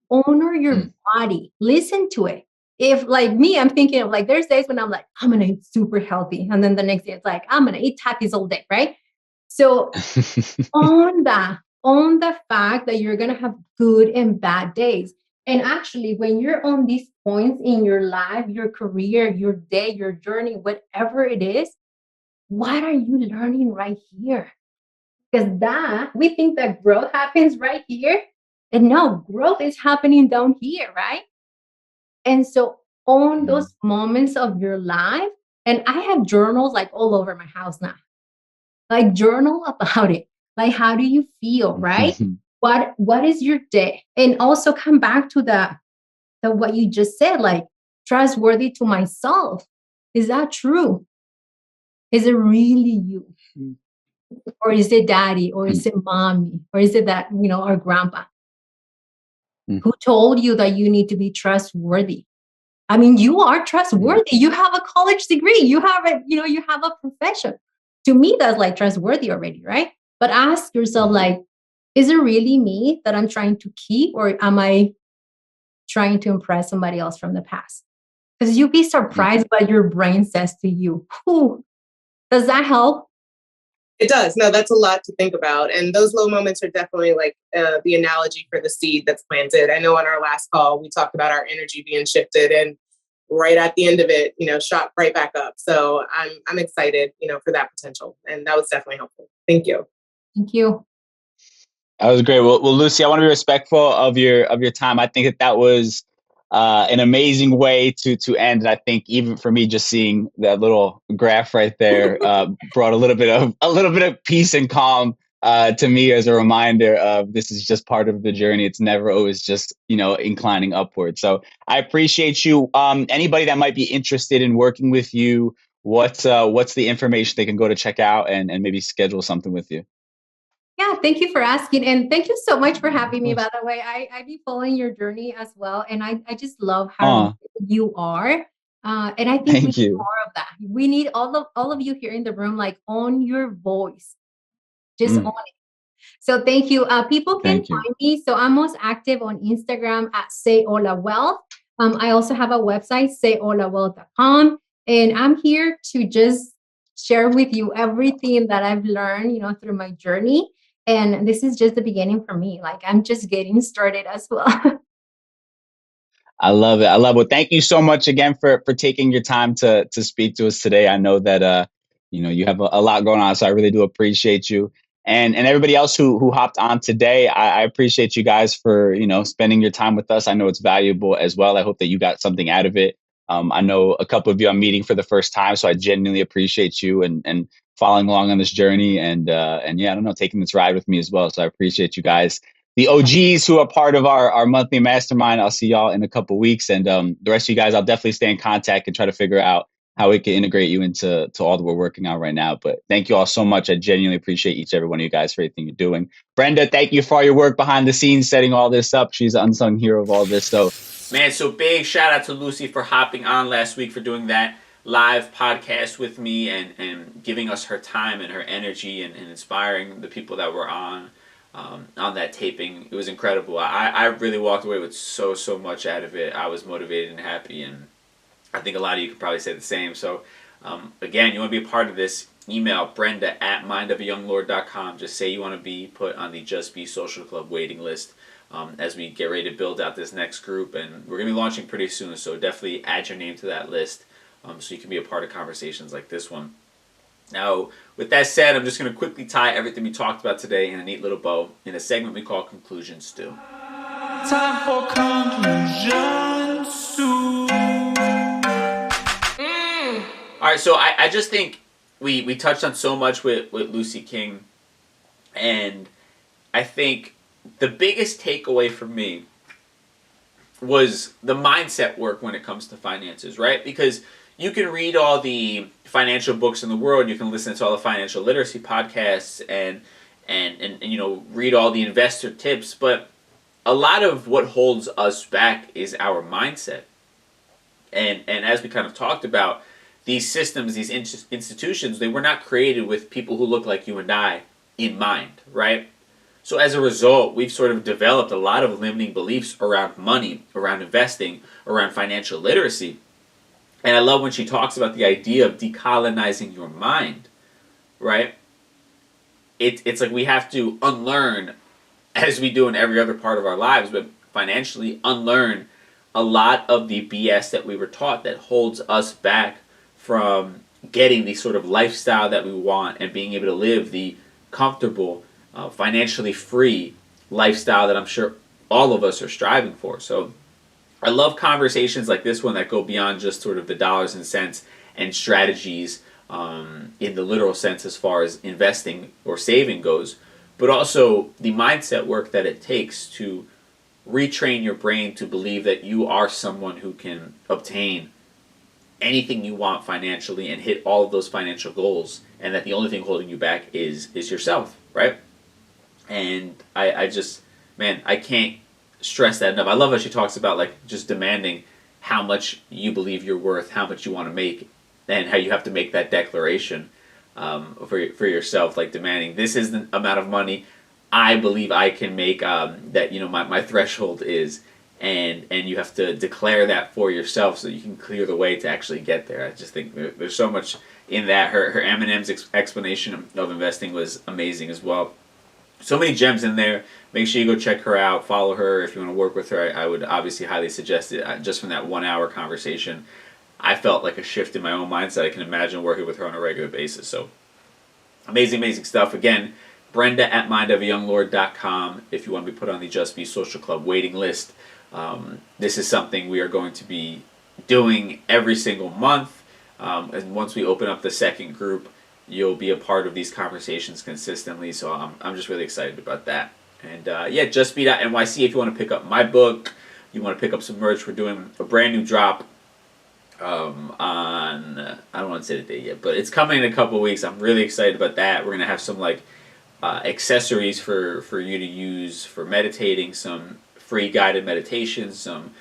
Honor your body. Listen to it. If like me, I'm thinking of like there's days when I'm like, I'm gonna eat super healthy. And then the next day it's like, I'm gonna eat Takis all day, right? So own that. Own the fact that you're gonna have good and bad days. And actually, when you're on these points in your life, your career, your day, your journey, whatever it is, what are you learning right here? Because that we think that growth happens right here. And no, growth is happening down here, right? And so own those moments of your life. And I have journals like all over my house now. Like journal about it. Like how do you feel, right? What is your day? And also come back to the what you just said, like trustworthy to myself. Is that true? Is it really you? Or is it daddy? Or is it mommy? Or is it that, our grandpa? Who told you that you need to be trustworthy? I mean, you are trustworthy. You have a college degree. You have you have a profession. To me, that's like trustworthy already, right? But ask yourself, like, is it really me that I'm trying to keep, or am I trying to impress somebody else from the past? Because you'd be surprised what your brain says to you. Whew. Does that help? It does. No, that's a lot to think about. And those low moments are definitely like the analogy for the seed that's planted. I know on our last call, we talked about our energy being shifted, and right at the end of it, shot right back up. So I'm excited, for that potential. And that was definitely helpful. Thank you. Thank you. That was great. Well, Lucy, I want to be respectful of your time. I think that was an amazing way to end. And I think even for me, just seeing that little graph right there brought a little bit of peace and calm to me as a reminder of this is just part of the journey. It's never always just inclining upward. So I appreciate you. Anybody that might be interested in working with you, what's the information they can go to check out and maybe schedule something with you? Yeah, thank you for asking. And thank you so much for having me, by the way. I be following your journey as well. And I just love how you are. And I think we need more of that. We need all of you here in the room, like own your voice. Just own it. So thank you. People can find me. So I'm most active on Instagram at Say Hola Wealth. I also have a website, sayholawealth.com. And I'm here to just share with you everything that I've learned, through my journey. And this is just the beginning for me. Like I'm just getting started as well. I love it. Well, thank you so much again for taking your time to speak to us today. I know that you have a lot going on, so I really do appreciate you. And everybody else who hopped on today, I appreciate you guys for spending your time with us. I know it's valuable as well. I hope that you got something out of it. I know a couple of you I'm meeting for the first time, so I genuinely appreciate you and following along on this journey and yeah, I don't know, taking this ride with me as well. So I appreciate you guys. The OGs who are part of our monthly mastermind, I'll see y'all in a couple of weeks. And the rest of you guys, I'll definitely stay in contact and try to figure out how we can integrate you into all that we're working on right now. But thank you all so much. I genuinely appreciate each and every one of you guys for everything you're doing. Brenda, thank you for all your work behind the scenes, setting all this up. She's an unsung hero of all this. So, man, so big shout out to Lucy for hopping on last week, for doing that live podcast with me and giving us her time and her energy and inspiring the people that were on that taping. It was incredible. I really walked away with so much out of it. I was motivated and happy, and I think a lot of you could probably say the same. So again, you want to be a part of this, email Brenda at mindofayounglord.com. Just say you want to be put on the Just Be Social Club waiting list as we get ready to build out this next group, and we're going to be launching pretty soon, so definitely add your name to that list. so you can be a part of conversations like this one. Now, with that said, I'm just going to quickly tie everything we talked about today in a neat little bow in a segment we call Conclusion Stew. Time for Conclusion Stew. All right, so I just think we touched on so much with Lucy King, and I think the biggest takeaway for me was the mindset work when it comes to finances, right? Because you can read all the financial books in the world, you can listen to all the financial literacy podcasts, and read all the investor tips, but a lot of what holds us back is our mindset. And as we kind of talked about, these systems, these institutions, they were not created with people who look like you and I in mind, right? So as a result, we've sort of developed a lot of limiting beliefs around money, around investing, around financial literacy. And I love when she talks about the idea of decolonizing your mind, right? It's like we have to unlearn, as we do in every other part of our lives, but financially unlearn a lot of the BS that we were taught that holds us back from getting the sort of lifestyle that we want and being able to live the comfortable, financially free lifestyle that I'm sure all of us are striving for. So I love conversations like this one that go beyond just sort of the dollars and cents and strategies in the literal sense as far as investing or saving goes, but also the mindset work that it takes to retrain your brain to believe that you are someone who can obtain anything you want financially and hit all of those financial goals, and that the only thing holding you back is yourself, right? And I just, man, I can't stress that enough. I love how she talks about like just demanding how much you believe you're worth, how much you want to make, and how you have to make that declaration for yourself, like demanding this is the amount of money I believe I can make, that my threshold is, and you have to declare that for yourself so you can clear the way to actually get there. I just think there's so much in that. Her M&M's explanation of investing was amazing as well. So many gems in there. Make sure you go check her out, follow her if you want to work with her. I would obviously highly suggest it. Just from that 1 hour conversation, I felt like a shift in my own mindset. I can imagine working with her on a regular basis. So amazing stuff. Again, Brenda at mindofayounglord.com if you want to be put on the Just Be Social Club waiting list. This is something we are going to be doing every single month. And once we open up the second group, you'll be a part of these conversations consistently. So I'm just really excited about that. And justbe.nyc if you want to pick up my book, you want to pick up some merch. We're doing a brand new drop on, I don't want to say the date yet, but it's coming in a couple of weeks. I'm really excited about that. We're going to have some accessories for you to use for meditating, some free guided meditations, some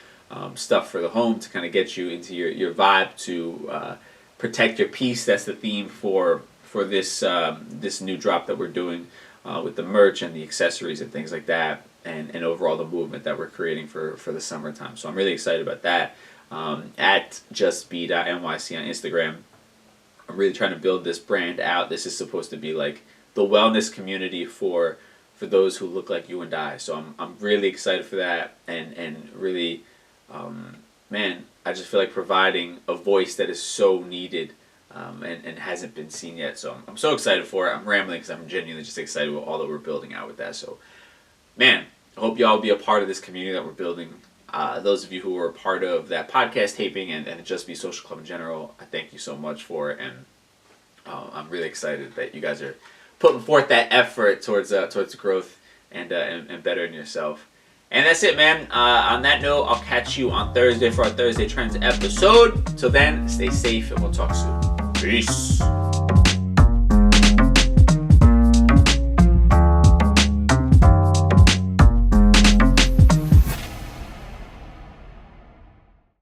stuff for the home to kind of get you into your vibe, to protect your peace. That's the theme for this this new drop that we're doing with the merch and the accessories and things like that, and overall the movement that we're creating for the summertime. So I'm really excited about that. At justbe.nyc on Instagram, I'm really trying to build this brand out. This is supposed to be like the wellness community for those who look like you and I. So I'm really excited for that, and really, man, I just feel like providing a voice that is so needed and hasn't been seen yet. So I'm so excited for it. I'm rambling because I'm genuinely just excited with all that we're building out with that. So, man, I hope y'all be a part of this community that we're building. Those of you who were a part of that podcast taping and Just Be Social Club in general, I thank you so much for it, and I'm really excited that you guys are putting forth that effort towards growth and bettering yourself. And that's it, man. On that note, I'll catch you on Thursday for our Thursday Trends episode. Till then, stay safe and we'll talk soon. Peace.